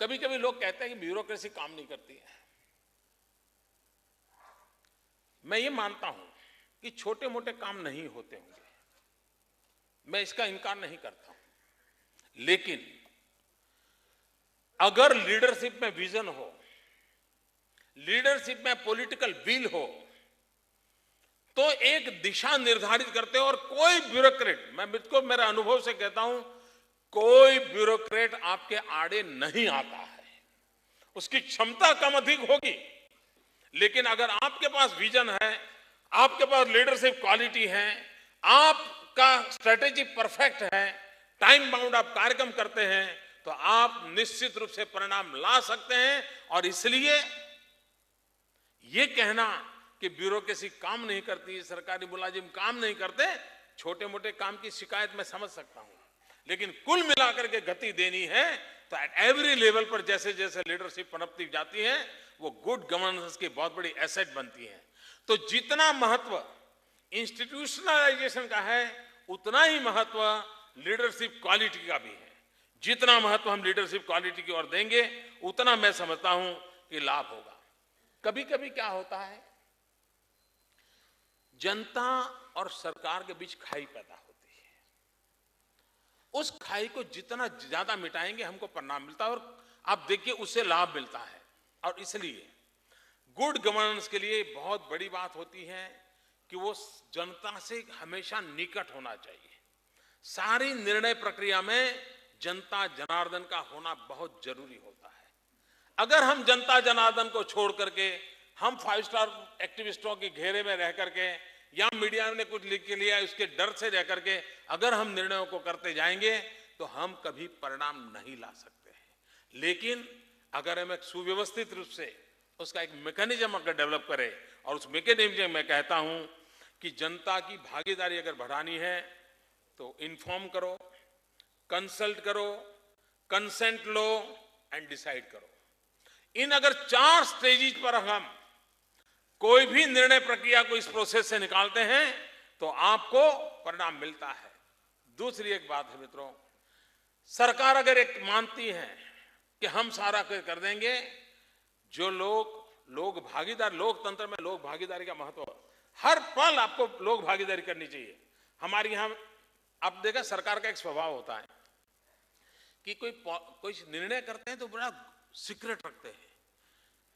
कभी कभी लोग कहते हैं कि ब्यूरोक्रेसी काम नहीं करती है। मैं ये मानता हूं कि छोटे मोटे काम नहीं होते होंगे, मैं इसका इनकार नहीं करता हूं। लेकिन अगर लीडरशिप में विजन हो, लीडरशिप में पॉलिटिकल विल हो, तो एक दिशा निर्धारित करते हो। और कोई ब्यूरोक्रेट, मैं मुझको मेरे अनुभव से कहता हूं, कोई ब्यूरोक्रेट आपके आड़े नहीं आता है। उसकी क्षमता कम अधिक होगी, लेकिन अगर आपके पास विजन है, आपके पास लीडरशिप क्वालिटी है, आपका स्ट्रेटेजी परफेक्ट है, टाइम बाउंड आप कार्यक्रम करते हैं, तो आप निश्चित रूप से परिणाम ला सकते हैं। और इसलिए ये कहना कि ब्यूरोक्रेसी काम नहीं करती, सरकारी मुलाजिम काम नहीं करते, छोटे मोटे काम की शिकायत मैं समझ सकता हूं, लेकिन कुल मिलाकर के गति देनी है तो एट एवरी लेवल पर जैसे जैसे लीडरशिप पनपती जाती है वो गुड गवर्नेंस की बहुत बड़ी एसेट बनती है। तो जितना महत्व इंस्टीट्यूशनलाइजेशन का है, उतना ही महत्व लीडरशिप क्वालिटी का भी है। जितना महत्व हम लीडरशिप क्वालिटी की ओर देंगे, उतना मैं समझता हूं कि लाभ होगा। कभी कभी क्या होता है, जनता और सरकार के बीच खाई पैदा होती है। उस खाई को जितना ज्यादा मिटाएंगे हमको परिणाम मिलता है, और आप देखिए उससे लाभ मिलता है। और इसलिए गुड गवर्नेंस के लिए बहुत बड़ी बात होती है कि वो जनता से हमेशा निकट होना चाहिए। सारी निर्णय प्रक्रिया में जनता जनार्दन का होना बहुत जरूरी होता है। अगर हम जनता जनार्दन को छोड़ करके हम 5 स्टार एक्टिविस्टों के घेरे में रह करके या मीडिया ने कुछ लिख के लिया उसके डर से रह करके अगर हम निर्णयों को करते जाएंगे तो हम कभी परिणाम नहीं ला सकते हैं। लेकिन अगर हम एक सुव्यवस्थित रूप से उसका एक मैकेनिज्म अगर डेवलप करें, और उस मैकेनिज्म में कहता हूं कि जनता की भागीदारी अगर बढ़ानी है तो इन्फॉर्म करो, कंसल्ट करो, कंसेंट लो एंड डिसाइड करो। इन अगर 4 स्टेजेस पर हम कोई भी निर्णय प्रक्रिया को इस प्रोसेस से निकालते हैं तो आपको परिणाम मिलता है। दूसरी एक बात है मित्रों, सरकार अगर एक मानती है कि हम सारा कर देंगे। जो लोग भागीदार, लोकतंत्र में लोक भागीदारी का महत्व, हर पल आपको लोक भागीदारी करनी चाहिए। हमारे यहाँ आप देखा सरकार का एक स्वभाव होता है कि कोई निर्णय करते हैं तो बड़ा सीक्रेट रखते हैं,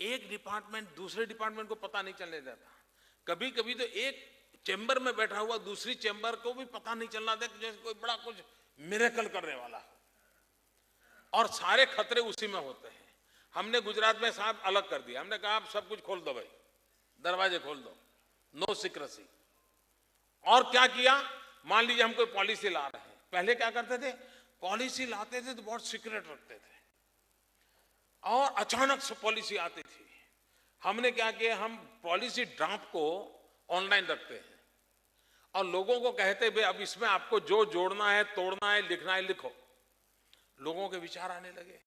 एक डिपार्टमेंट दूसरे डिपार्टमेंट को पता नहीं चलने देता। कभी कभी तो एक चेंबर में बैठा हुआ दूसरी चेंबर को भी पता नहीं चलना देता, जैसे कोई बड़ा कुछ मिरेकल करने वाला हो, और सारे खतरे उसी में होते हैं। हमने गुजरात में साहब अलग कर दिया, हमने कहा आप सब कुछ खोल दो भाई, दरवाजे खोल दो, नो सीक्रेसी। और क्या किया, मान लीजिए हम कोई पॉलिसी ला रहे हैं, पहले क्या करते थे, पॉलिसी लाते थे तो बहुत सीक्रेट रखते थे, और अचानक से पॉलिसी आती थी। हमने क्या किया, हम पॉलिसी ड्राफ्ट को ऑनलाइन रखते हैं और लोगों को कहते भाई अब इसमें आपको जो जोड़ना है, तोड़ना है, लिखना है, लिखो। लोगों के विचार आने लगे।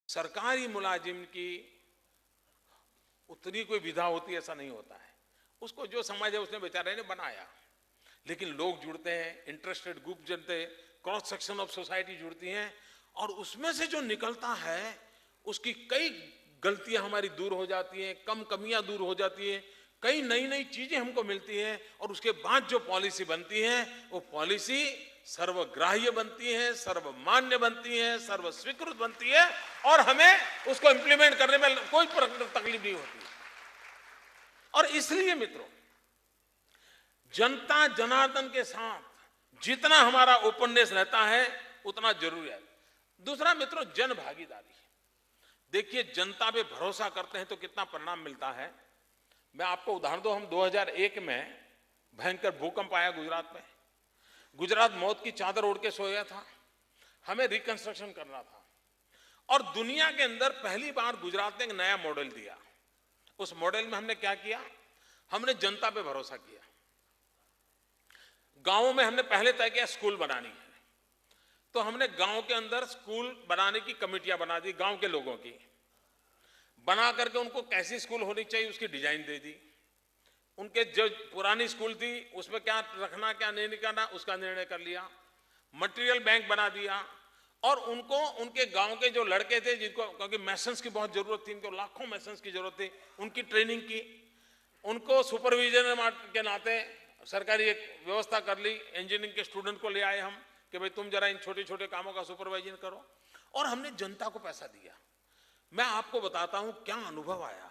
सरकारी मुलाजिम की उतनी कोई विधा होती है ऐसा नहीं होता है, उसको जो समझ है उसने बेचारे ने बनाया। लेकिन लोग जुड़ते हैं, इंटरेस्टेड ग्रुप जुड़ते हैं, क्रॉस सेक्शन ऑफ सोसाइटी जुड़ती हैं, और उसमें से जो निकलता है उसकी कई गलतियां हमारी दूर हो जाती हैं, कमियां दूर हो जाती हैं, कई नई नई चीजें हमको मिलती हैं, और उसके बाद जो पॉलिसी बनती है वो पॉलिसी सर्वग्राह्य बनती है, सर्वमान्य बनती है, सर्वस्वीकृत बनती है, और हमें उसको इंप्लीमेंट करने में कोई तकलीफ नहीं होती। और इसलिए मित्रों, जनता जनार्दन के साथ जितना हमारा ओपननेस रहता है उतना जरूरी है। दूसरा मित्रों, जन भागीदारी। देखिए, जनता पे भरोसा करते हैं तो कितना परिणाम मिलता है। मैं आपको उदाहरण दूं, हम 2001 में भयंकर भूकंप आया गुजरात में, गुजरात मौत की चादर ओढ़ के सोया था, हमें रिकंस्ट्रक्शन करना था, और दुनिया के अंदर पहली बार गुजरात ने एक नया मॉडल दिया। उस मॉडल में हमने क्या किया, हमने जनता पे भरोसा किया। गांवों में हमने पहले तय किया स्कूल बनानी है, तो हमने गांव के अंदर स्कूल बनाने की कमेटियां बना दी, गांव के लोगों की बना करके उनको कैसी स्कूल होनी चाहिए उसकी डिजाइन दे दी। उनके जो पुरानी स्कूल थी उसमें क्या रखना क्या नहीं करना उसका निर्णय कर लिया। मटेरियल बैंक बना दिया, और उनको उनके गांव के जो लड़के थे जिनको, क्योंकि मैसन्स की बहुत जरूरत थी, इनको लाखों मैसन्स की जरूरत थी, उनकी ट्रेनिंग की, उनको सुपरविजन के नाते सरकारी एक व्यवस्था कर ली। इंजीनियरिंग के स्टूडेंट को ले आए हम कि भाई तुम जरा इन छोटे छोटे कामों का सुपरवाइजन करो, और हमने जनता को पैसा दिया। मैं आपको बताता हूं क्या अनुभव आया।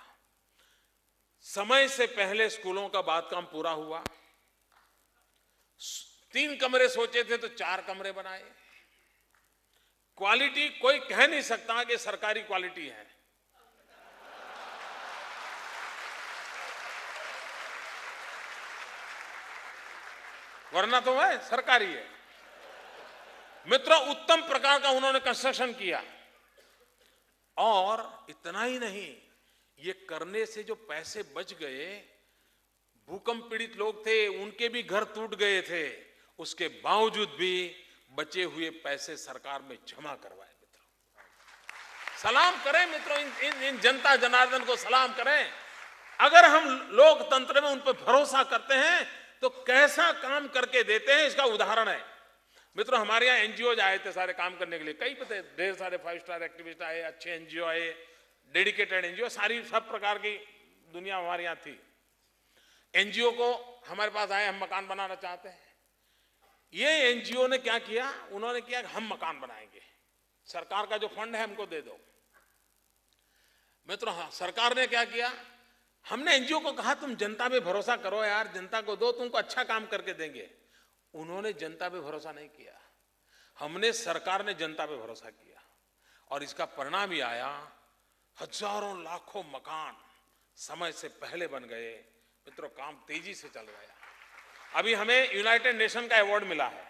समय से पहले स्कूलों का बांधकाम पूरा हुआ, 3 कमरे सोचे थे तो 4 कमरे बनाए। क्वालिटी कोई कह नहीं सकता कि सरकारी क्वालिटी है, वरना तो वह सरकारी है। मित्रों, उत्तम प्रकार का उन्होंने कंस्ट्रक्शन किया, और इतना ही नहीं, ये करने से जो पैसे बच गए, भूकंप पीड़ित लोग थे उनके भी घर टूट गए थे, उसके बावजूद भी बचे हुए पैसे सरकार में जमा करवाए। मित्रों, सलाम करें मित्रों, इन जनता जनार्दन को सलाम करें। अगर हम लोकतंत्र में उन पर भरोसा करते हैं तो कैसा काम करके देते हैं, इसका उदाहरण है। मित्रों, हमारे यहाँ एनजीओ आए थे सारे काम करने के लिए, कई पते ढेर सारे 5 स्टार एक्टिविस्ट आए, अच्छे एनजीओ आए, डेडिकेटेड एनजीओ, सारी सब प्रकार की दुनिया हमारे यहाँ थी। एनजीओ को हमारे पास आए, हम मकान बनाना चाहते हैं। ये एनजीओ ने क्या किया, उन्होंने किया हम मकान बनाएंगे, सरकार का जो फंड है हमको दे दो। मित्रों, हाँ, सरकार ने क्या किया, हमने एनजीओ को कहा तुम जनता पे भरोसा करो यार, जनता को दो, तुमको अच्छा काम करके देंगे। उन्होंने जनता पे भरोसा नहीं किया, हमने, सरकार ने जनता पे भरोसा किया, और इसका परिणाम ही आया, हजारों लाखों मकान समय से पहले बन गए। मित्रों, काम तेजी से चल गया। अभी हमें यूनाइटेड नेशन का अवार्ड मिला है,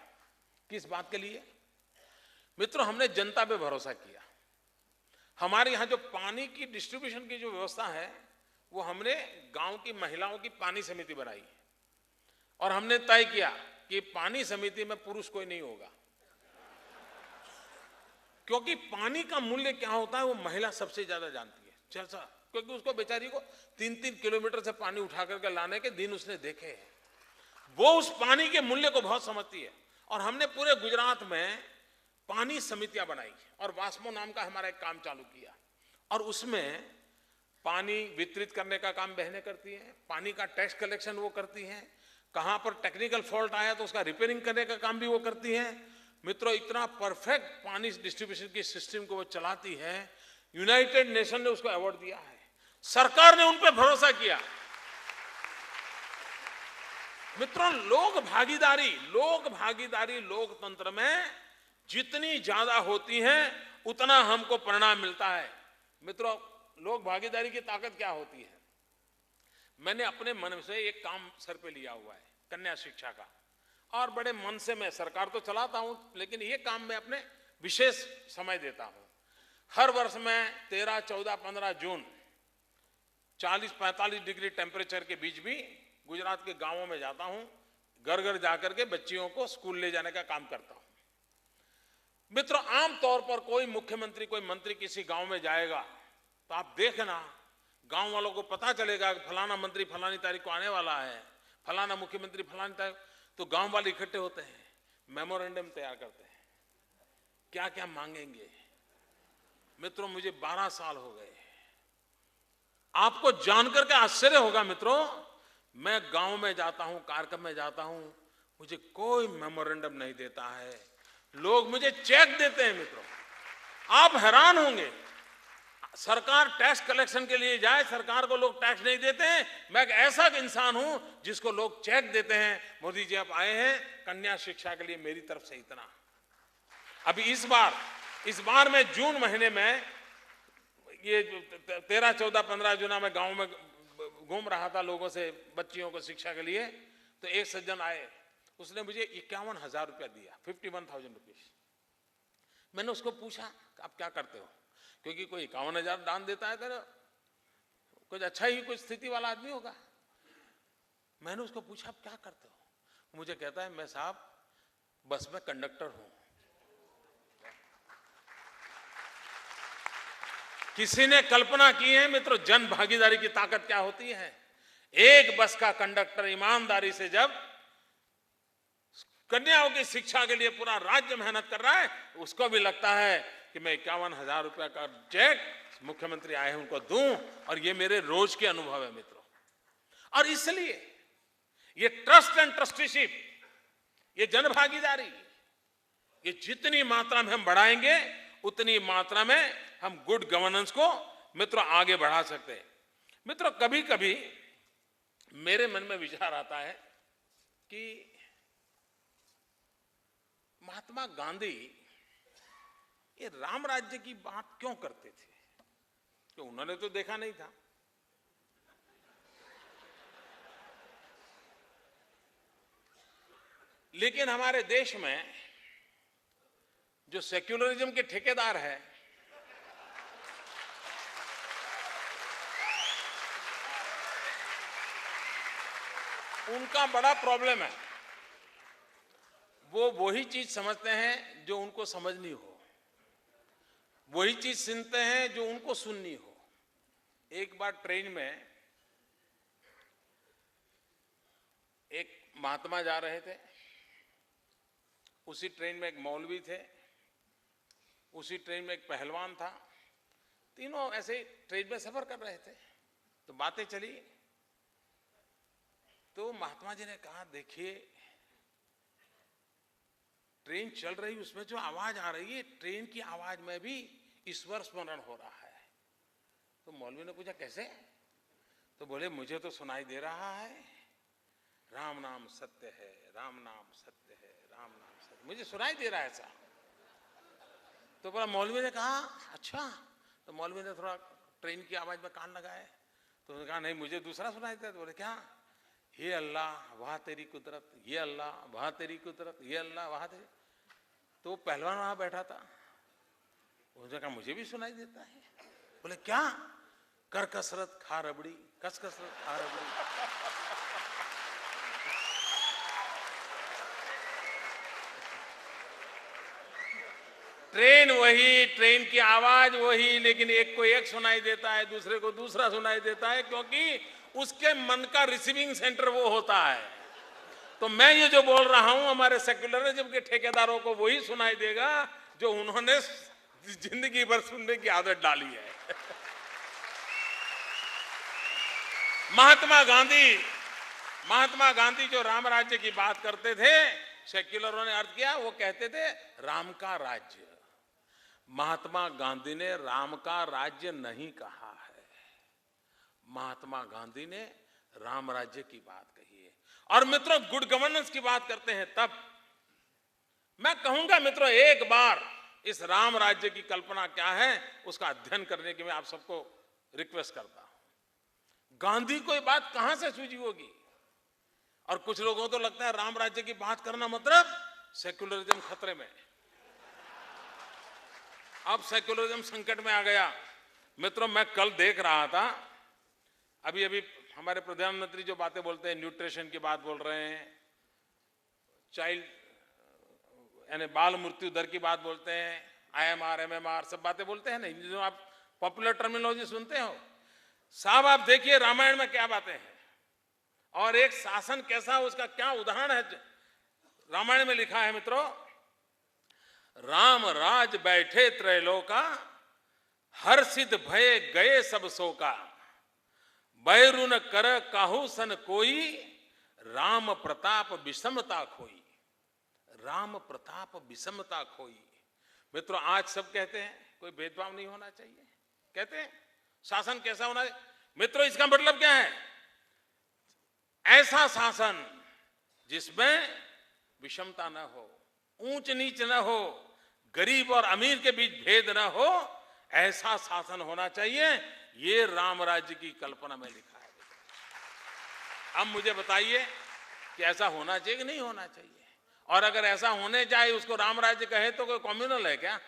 किस बात के लिए? मित्रों, हमने जनता पे भरोसा किया। हमारे यहाँ जो पानी की डिस्ट्रीब्यूशन की जो व्यवस्था है, वो हमने गांव की महिलाओं की पानी समिति बनाई, और हमने तय किया कि पानी समिति में पुरुष कोई नहीं होगा, क्योंकि पानी का मूल्य क्या होता है वो महिला सबसे ज्यादा जानती है। चर्चा, क्योंकि उसको बेचारी को 3-3 किलोमीटर से पानी उठा करके लाने के दिन उसने देखे हैं, वो उस पानी के मूल्य को बहुत समझती है। और हमने पूरे गुजरात में पानी समितियां बनाई और वास्मो नाम का हमारा एक काम चालू किया और उसमें पानी वितरित करने का काम बहनें करती हैं, पानी का टैक्स कलेक्शन वो करती हैं, कहां पर टेक्निकल फॉल्ट आया तो उसका रिपेयरिंग करने का काम भी वो करती हैं। मित्रों, इतना परफेक्ट पानी डिस्ट्रीब्यूशन की सिस्टम को वो चलाती है, यूनाइटेड नेशन ने उसको अवार्ड दिया है। सरकार ने उन पर भरोसा किया। मित्रों, लोक भागीदारी लोकतंत्र में जितनी ज्यादा होती है उतना हमको परिणाम मिलता है। मित्रों, लोक भागीदारी की ताकत क्या होती है? मैंने अपने मन से एक काम सर पे लिया हुआ है, कन्या शिक्षा का, और बड़े मन से मैं सरकार तो चलाता हूं, लेकिन ये काम मैं अपने विशेष समय देता हूं। हर वर्ष मैं 13, 14, 15 जून 40-45 डिग्री टेम्परेचर के बीच भी गुजरात के गांवों में जाता हूं, घर घर जाकर के बच्चियों को स्कूल ले जाने का काम करता हूं। मित्रों, आमतौर पर कोई मुख्यमंत्री, कोई मंत्री किसी गांव में जाएगा तो आप देखना, गांव वालों को पता चलेगा कि फलाना मंत्री फलानी तारीख को आने वाला है, फलाना मुख्यमंत्री फलानी तारीख, तो गांव वाले इकट्ठे होते हैं, मेमोरेंडम तैयार करते हैं, क्या क्या मांगेंगे। मित्रों, मुझे 12 साल हो गए, आपको जानकर के आश्चर्य होगा मित्रों, मैं गांव में जाता हूं, कार्यक्रम में जाता हूं, मुझे कोई मेमोरेंडम नहीं देता है, लोग मुझे चेक देते हैं। मित्रों, आप हैरान होंगे, सरकार टैक्स कलेक्शन के लिए जाए, सरकार को लोग टैक्स नहीं देते हैं। मैं एक ऐसा इंसान हूं जिसको लोग चेक देते हैं, मोदी जी आप आए हैं कन्या शिक्षा के लिए, मेरी तरफ से इतना। अभी इस बार मैं जून महीने में ये 13, 14, 15 जून में गांव में घूम रहा था लोगों से, बच्चियों को शिक्षा के लिए, तो एक सज्जन आए, उसने मुझे 51,000 रुपया दिया, 51,000 रुपीज। मैंने उसको पूछा आप क्या करते हो, क्योंकि कोई 51,000 दान देता है तो कुछ अच्छा ही, कुछ स्थिति वाला आदमी होगा। मैंने उसको पूछा आप क्या करते हो, मुझे कहता है मैं साहब बस में कंडक्टर हूं। किसी ने कल्पना की है मित्रों, जन भागीदारी की ताकत क्या होती है? एक बस का कंडक्टर ईमानदारी से जब कन्याओं की शिक्षा के लिए पूरा राज्य मेहनत कर रहा है, उसको भी लगता है कि मैं 51,000 रुपया का चेक मुख्यमंत्री आए हैं उनको दूं, और ये मेरे रोज के अनुभव है मित्रों। और इसलिए ये ट्रस्ट एंड ट्रस्टीशिप, ये जन भागीदारी, ये जितनी मात्रा में हम बढ़ाएंगे उतनी मात्रा में हम गुड गवर्नेंस को मित्रों आगे बढ़ा सकते हैं। मित्रों, कभी कभी मेरे मन में विचार आता है कि महात्मा गांधी ये राम राज्य की बात क्यों करते थे, कि उन्होंने तो देखा नहीं था। लेकिन हमारे देश में जो सेक्युलरिज्म के ठेकेदार है, उनका बड़ा प्रॉब्लम है, वो वही चीज समझते हैं जो उनको समझनी हो, वही चीज सुनते हैं जो उनको सुननी हो। एक बार ट्रेन में एक महात्मा जा रहे थे, उसी ट्रेन में एक मौलवी थे, उसी ट्रेन में एक पहलवान था, तीनों ऐसे ट्रेन में सफर कर रहे थे। तो बातें चली, तो महात्मा जी ने कहा देखिए ट्रेन चल रही, उसमें जो आवाज आ रही है, ट्रेन की आवाज में भी ईश्वर स्मरण हो रहा है। तो मौलवी ने पूछा कैसे? तो बोले मुझे तो सुनाई दे रहा है राम नाम सत्य है, राम नाम सत्य है, राम नाम सत्य, मुझे सुनाई दे रहा है ऐसा। तो बोला, मौलवी ने कहा अच्छा। तो मौलवी ने थोड़ा ट्रेन की आवाज में कान लगाए, तो उन्होंने कहा नहीं मुझे दूसरा सुनाई देता है। तो बोले क्या? ये अल्लाह वाह तेरी कुदरत, ये अल्लाह वाह तेरी कुदरत, ये अल्लाह वाह तेरी। तो पहलवान वहां बैठा था, उसने कहा मुझे भी सुनाई देता है। बोले क्या? कर कसरत खा रबड़ी, कस कसरत खा रबड़ी। ट्रेन वही, ट्रेन की आवाज वही, लेकिन एक को एक सुनाई देता है, दूसरे को दूसरा सुनाई देता है, क्योंकि उसके मन का रिसीविंग सेंटर वो होता है। तो मैं ये जो बोल रहा हूं, हमारे सेक्युलरिज्म के ठेकेदारों को वही सुनाई देगा जो उन्होंने जिंदगी भर सुनने की आदत डाली है। महात्मा गांधी जो राम राज्य की बात करते थे, सेक्युलरों ने अर्थ किया, वो कहते थे राम का राज्य। महात्मा गांधी ने राम का राज्य नहीं कहा है, महात्मा गांधी ने राम राज्य की बात कही है। और मित्रों, गुड गवर्नेंस की बात करते हैं तब मैं कहूंगा मित्रों, एक बार इस राम राज्य की कल्पना क्या है उसका अध्ययन करने की मैं आप सबको रिक्वेस्ट करता हूं। गांधी को ये बात कहां से सूझी होगी? और कुछ लोगों को तो लगता है राम राज्य की बात करना मतलब सेक्युलरिज्म खतरे में, अब सेक्युलरिज्म संकट में आ गया। मित्रों, मैं कल देख रहा था, अभी हमारे प्रधानमंत्री जो बातें बोलते हैं, न्यूट्रिशन की बात बोल रहे हैं, चाइल्ड यानी बाल मृत्यु दर की बात बोलते हैं, IMR, MMR सब बातें बोलते हैं ना, जो आप पॉपुलर टर्मिनोलॉजी सुनते हो। साहब आप देखिए रामायण में क्या बातें हैं और एक शासन कैसा है, उसका क्या उदाहरण है रामायण में लिखा है। मित्रों, राम राज बैठे त्रैलोका, हर्षित भय गए सब शोका, बैरुन कर काहू सन कोई, राम प्रताप विषमता खोई। राम प्रताप विषमता खोई। मित्रों, आज सब कहते हैं कोई भेदभाव नहीं होना चाहिए, कहते हैं शासन कैसा होना है। मित्रों, इसका मतलब क्या है? ऐसा शासन जिसमें विषमता न हो, ऊंच नीच न हो, गरीब और अमीर के बीच भेद न हो, ऐसा शासन होना चाहिए। ये राम राज्य की कल्पना में लिखा है। अब मुझे बताइए कि ऐसा होना चाहिए कि नहीं होना चाहिए? और अगर ऐसा होने जाए उसको राम राज्य कहे तो कोई कम्युनल है क्या?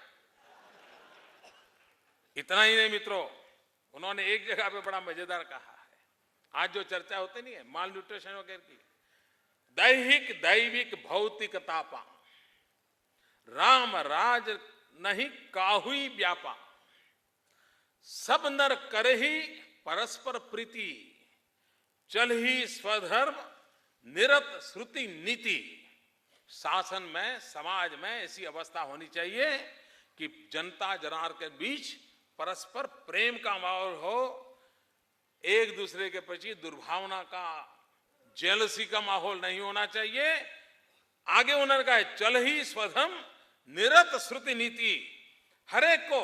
इतना ही नहीं मित्रों, उन्होंने एक जगह पे बड़ा मजेदार कहा है, आज जो चर्चा होती नहीं है माल न्यूट्रिशन वगैरह की, दैहिक दैविक भौतिक तापा, राम राज नहीं काहुई व्यापा, सब नर कर ही परस्पर प्रीति, चल ही स्वधर्म निरत श्रुति नीति। शासन में, समाज में ऐसी अवस्था होनी चाहिए कि जनता जनार के बीच परस्पर प्रेम का माहौल हो, एक दूसरे के प्रति दुर्भावना का, जेलसी का माहौल नहीं होना चाहिए। आगे उन्होंने कहा है, चल ही स्वधर्म निरत श्रुति नीति, हर एक को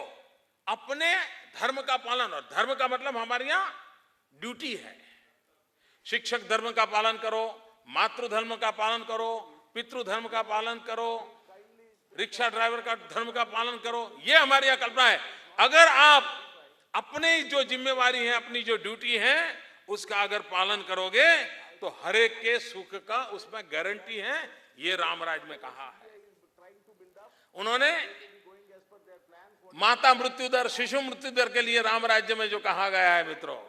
अपने धर्म का पालन, और धर्म का मतलब हमारे यहां ड्यूटी है। शिक्षक धर्म का पालन करो, मातृधर्म का पालन करो, पितृधर्म का पालन करो, रिक्शा ड्राइवर का धर्म का पालन करो, ये हमारी यहां कल्पना है। अगर आप अपनी जो जिम्मेवारी है, अपनी जो ड्यूटी है, उसका अगर पालन करोगे तो हर एक के सुख का उसमें गारंटी है। ये रामराज में कहा है। उन्होंने माता मृत्यु दर, शिशु मृत्यु दर के लिए राम राज्य में जो कहा गया है, मित्रों,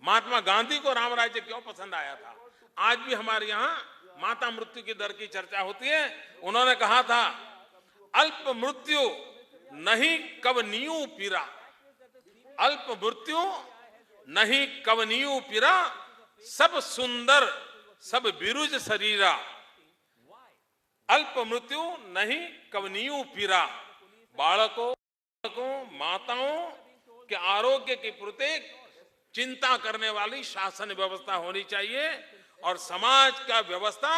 महात्मा गांधी को राम राज्य क्यों पसंद आया था? आज भी हमारे यहां माता मृत्यु की दर की चर्चा होती है। उन्होंने कहा था, अल्प मृत्यु नहीं कवनीयु पीरा, अल्प मृत्यु नहीं कवनीयु पीरा, सब सुंदर सब बिरुज शरीरा, अल्प मृत्यु नहीं कवनीयु पीरा। बालकों, माताओं के आरोग्य के प्रति चिंता करने वाली शासन व्यवस्था होनी चाहिए और समाज का व्यवस्था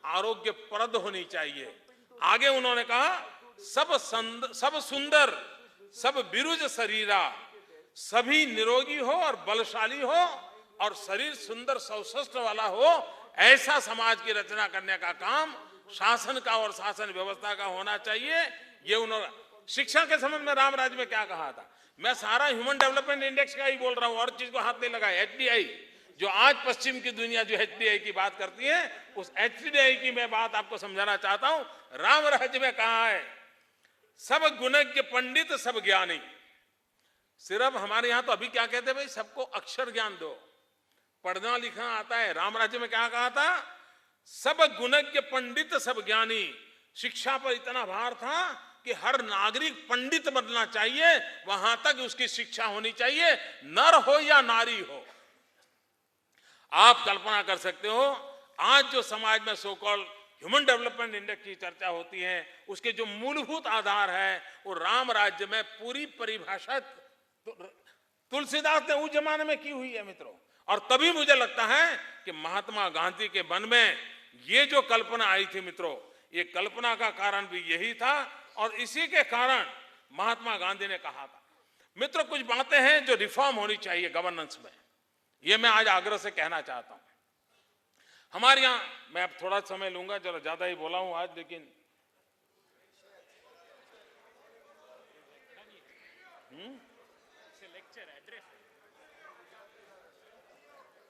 आरोग्यप्रद होनी चाहिए। आगे उन्होंने कहा, सब सुंदर सब बिरुज शरीरा, सभी निरोगी हो और बलशाली हो और शरीर सुंदर सौष्ठव वाला हो, ऐसा समाज की रचना करने का काम शासन का और शासन व्यवस्था का होना चाहिए। ये उन्होंने शिक्षा के संबंध में राम राज्य में क्या कहा था? मैं सारा ह्यूमन डेवलपमेंट इंडेक्स का ही बोल रहा हूं, और चीज को हाथ नहीं लगाया। HDI जो आज पश्चिम की दुनिया जो HDI की बात करती है, उस HDI की मैं बात आपको समझाना चाहता हूं। राम राज्य में कहा है, सब गुणज्ञ पंडित सब ज्ञानी। सिर्फ हमारे यहां तो अभी क्या कहते हैं भाई, सबको अक्षर ज्ञान दो, पढ़ना लिखना आता है। राम राज्य में क्या कहा था? सब गुणज्ञ पंडित सब ज्ञानी। शिक्षा पर इतना भार था कि हर नागरिक पंडित बनना चाहिए, वहां तक उसकी शिक्षा होनी चाहिए, नर हो या नारी हो। आप कल्पना कर सकते हो, आज जो समाज में so called human development index की चर्चा होती है, उसके जो मूलभूत आधार है वो राम राज्य में पूरी परिभाषा तुलसीदास ने उस जमाने में की हुई है मित्रों। और तभी मुझे लगता है कि महात्मा गांधी के मन में ये जो कल्पना आई थी मित्रों, ये कल्पना का कारण भी यही था और इसी के कारण महात्मा गांधी ने कहा था। मित्रों, कुछ बातें हैं जो रिफॉर्म होनी चाहिए गवर्नेंस में, ये मैं आज आग्रह से कहना चाहता हूं। हमारे यहां, मैं अब थोड़ा समय लूंगा, जरा ज्यादा ही बोला हूं आज, लेकिन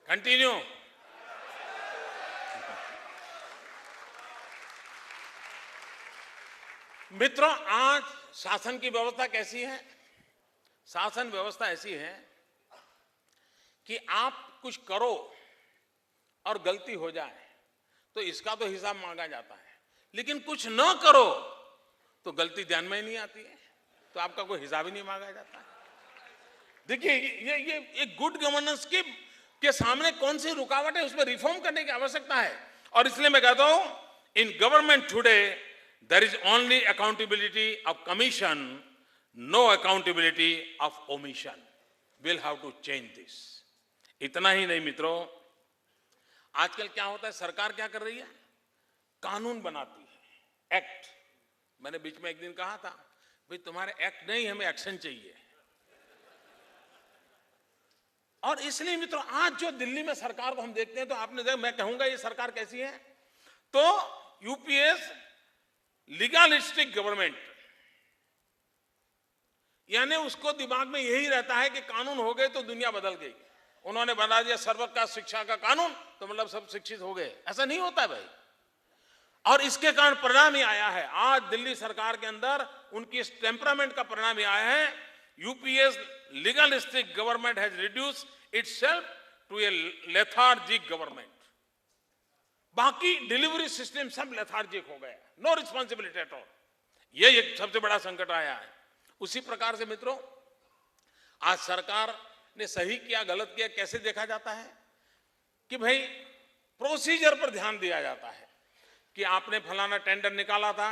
कंटिन्यू। मित्रों, आज शासन की व्यवस्था कैसी है? शासन व्यवस्था ऐसी है कि आप कुछ करो और गलती हो जाए तो इसका तो हिसाब मांगा जाता है, लेकिन कुछ न करो तो गलती ध्यान में ही नहीं आती है, तो आपका कोई हिसाब ही नहीं मांगा जाता है। देखिए, ये एक गुड गवर्नेंस के सामने कौन सी रुकावट है, उसमें रिफॉर्म करने की आवश्यकता है। और इसलिए मैं कहता हूं, in government today there is only accountability of commission, no accountability of omission. We'll have to change this. इतना ही नहीं मित्रों, आजकल क्या होता है, सरकार क्या कर रही है, कानून बनाती है, एक्ट। मैंने बीच में एक दिन कहा था, भाई तुम्हारे एक्ट नहीं, हमें एक्शन चाहिए। और इसलिए मित्रों, आज जो दिल्ली में सरकार को हम देखते हैं, तो आपने देखा, मैं कहूंगा ये सरकार कैसी है, तो यूपीएस लीगलिस्टिक गवर्नमेंट, यानी उसको दिमाग में यही रहता है कि कानून हो गए तो दुनिया बदल गई। उन्होंने बना दिया सर्वोच्च शिक्षा का कानून तो मतलब सब शिक्षित हो गए, ऐसा नहीं होता है भाई। और इसके कारण परिणाम ही आया है, आज दिल्ली सरकार के अंदर उनकी इस टेम्परामेंट का परिणाम ही आया है। UPS legalistic government has reduced itself to a lethargic government. बाकी डिलीवरी सिस्टम सब लेथार्जिक हो गया, नो रिस्पॉन्सिबिलिटी एट ऑल। ये एक सबसे बड़ा संकट आया है। उसी प्रकार से मित्रों, आज सरकार ने सही किया गलत किया कैसे देखा जाता है कि भाई प्रोसीजर पर ध्यान दिया जाता है कि आपने फलाना टेंडर निकाला था,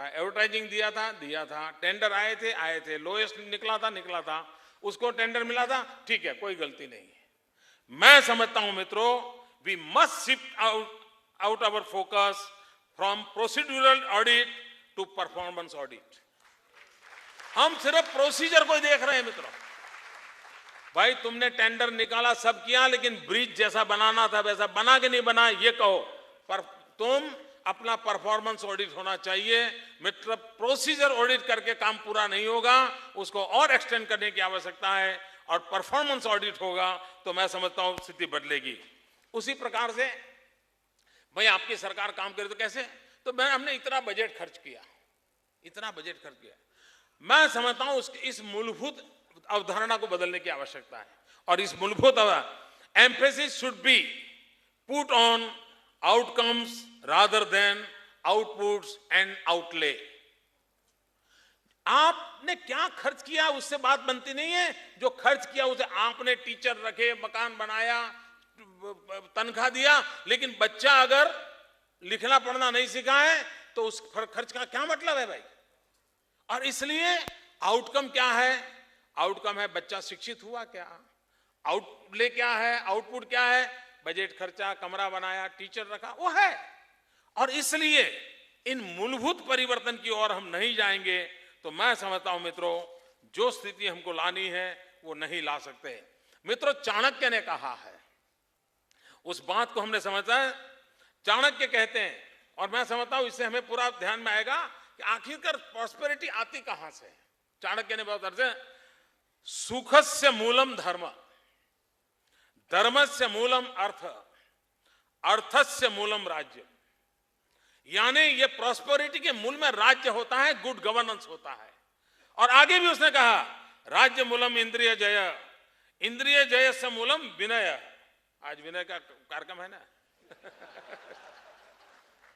एडवर्टाइजिंग दिया था, टेंडर आए थे, लोएस्ट निकला था, उसको टेंडर मिला था, ठीक है, कोई गलती नहीं है। मैं समझता हूं मित्रों, we must shift out our focus from procedural audit to performance audit. हम सिर्फ प्रोसीजर को देख रहे हैं मित्रों। भाई तुमने टेंडर निकाला, सब किया, लेकिन ब्रिज जैसा बनाना था वैसा बना कि नहीं बना ये कहो, पर तुम अपना परफॉर्मेंस ऑडिट होना चाहिए मित्र। प्रोसीजर ऑडिट करके काम पूरा नहीं होगा, उसको और एक्सटेंड करने की आवश्यकता है, और परफॉर्मेंस ऑडिट होगा तो मैं समझता हूं स्थिति बदलेगी। उसी प्रकार से भाई आपकी सरकार काम करे तो कैसे, तो हमने इतना बजट खर्च किया, मैं समझता हूं इस मूलभूत अवधारणा को बदलने की आवश्यकता है। और इस मूलभूत emphasis should be put on outcomes rather than outputs and outlay. आपने क्या खर्च किया उससे बात बनती नहीं है, जो खर्च किया उसे आपने टीचर रखे, मकान बनाया, तनख्वाह दिया, लेकिन बच्चा अगर लिखना पढ़ना नहीं सीखा है तो उस खर्च का क्या मतलब है भाई। और इसलिए आउटकम क्या है, आउटकम है बच्चा शिक्षित हुआ क्या, आउटले क्या है, आउटपुट क्या है, बजट खर्चा, कमरा बनाया, टीचर रखा, वो है। और इसलिए इन मूलभूत परिवर्तन की ओर हम नहीं जाएंगे तो मैं समझता हूं मित्रों, जो स्थिति हमको लानी है वो नहीं ला सकते। मित्रों, चाणक्य ने कहा है, उस बात को हमने समझा है, चाणक्य कहते हैं, और मैं समझता हूं इससे हमें पूरा ध्यान में आएगा कि आखिरकार प्रॉस्पेरिटी आती कहां से। चाणक्य ने बहुत अर्थ है, सुखस्य मूलम धर्म, धर्मस्य मूलम अर्थ, अर्थस्य मूलम राज्य। यानी ये प्रॉस्पेरिटी के मूल में राज्य होता है, गुड गवर्नेंस होता है। और आगे भी उसने कहा, राज्य मूलम इंद्रिय जय, इंद्रिय जय से मूलम विनय। आज विनय का कार्यक्रम है ना।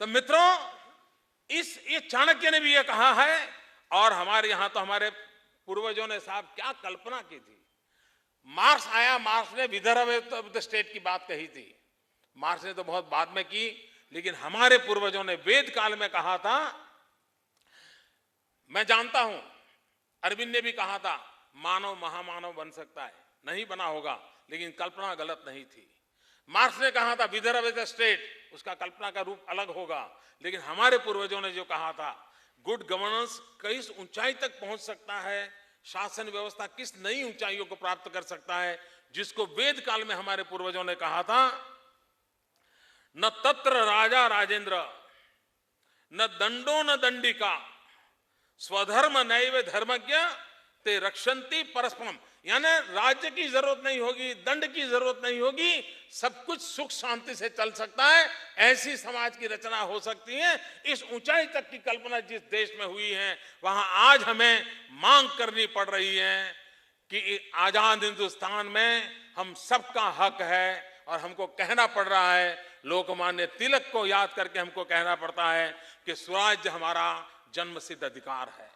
तो मित्रों, ये चाणक्य ने भी ये कहा है, और हमारे यहां तो हमारे पूर्वजों ने साहब क्या कल्पना की थी। मार्क्स आया, मार्क्स ने विदर ऑफ द स्टेट की बात कही थी, मार्क्स ने तो बहुत बाद में की, लेकिन हमारे पूर्वजों ने वेद काल में कहा था, मैं जानता हूं अरविंद ने भी कहा था मानव महामानव बन सकता है, नहीं बना होगा, लेकिन कल्पना गलत नहीं थी। मार्क्स ने कहा था विदर्भ इज अ स्टेट, उसका कल्पना का रूप अलग होगा, लेकिन हमारे पूर्वजों ने जो कहा था गुड गवर्नेंस किस ऊंचाई तक पहुंच सकता है, शासन व्यवस्था किस नई ऊंचाइयों को प्राप्त कर सकता है, जिसको वेद काल में हमारे पूर्वजों ने कहा था, न तत्र राजा राजेंद्र न दंडो न दंडिका स्वधर्म नैव धर्मज्ञ ते रक्षन्ति परस्परम। यानी राज्य की जरूरत नहीं होगी, दंड की जरूरत नहीं होगी, सब कुछ सुख शांति से चल सकता है, ऐसी समाज की रचना हो सकती है। इस ऊंचाई तक की कल्पना जिस देश में हुई है, वहां आज हमें मांग करनी पड़ रही है कि आजाद हिंदुस्तान में हम सबका हक है, और हमको कहना पड़ रहा है, लोकमान्य तिलक को याद करके हमको कहना पड़ता है कि स्वराज्य हमारा जन्मसिद्ध अधिकार है,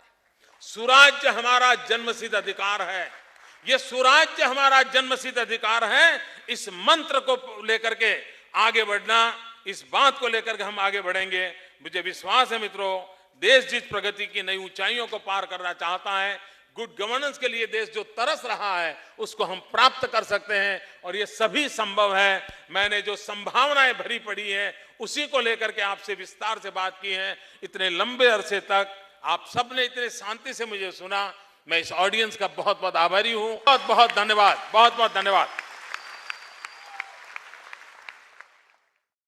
सुराज्य हमारा जन्मसिद्ध अधिकार है। ये सुराज्य हमारा जन्मसिद्ध अधिकार है। इस मंत्र को लेकर के आगे बढ़ना, इस बात को लेकर के हम आगे बढ़ेंगे। मुझे विश्वास है मित्रों, देश जिस प्रगति की नई ऊंचाइयों को पार करना चाहता है, गुड गवर्नेंस के लिए देश जो तरस रहा है, उसको हम प्राप्त कर सकते हैं, और ये सभी संभव है। मैंने जो संभावनाएं भरी पड़ी हैं उसी को लेकर के आपसे विस्तार से बात की है। इतने लंबे अरसे तक आप सबने इतने शांति से मुझे सुना, मैं इस ऑडियंस का बहुत बहुत आभारी हूं। बहुत बहुत धन्यवाद, बहुत बहुत धन्यवाद।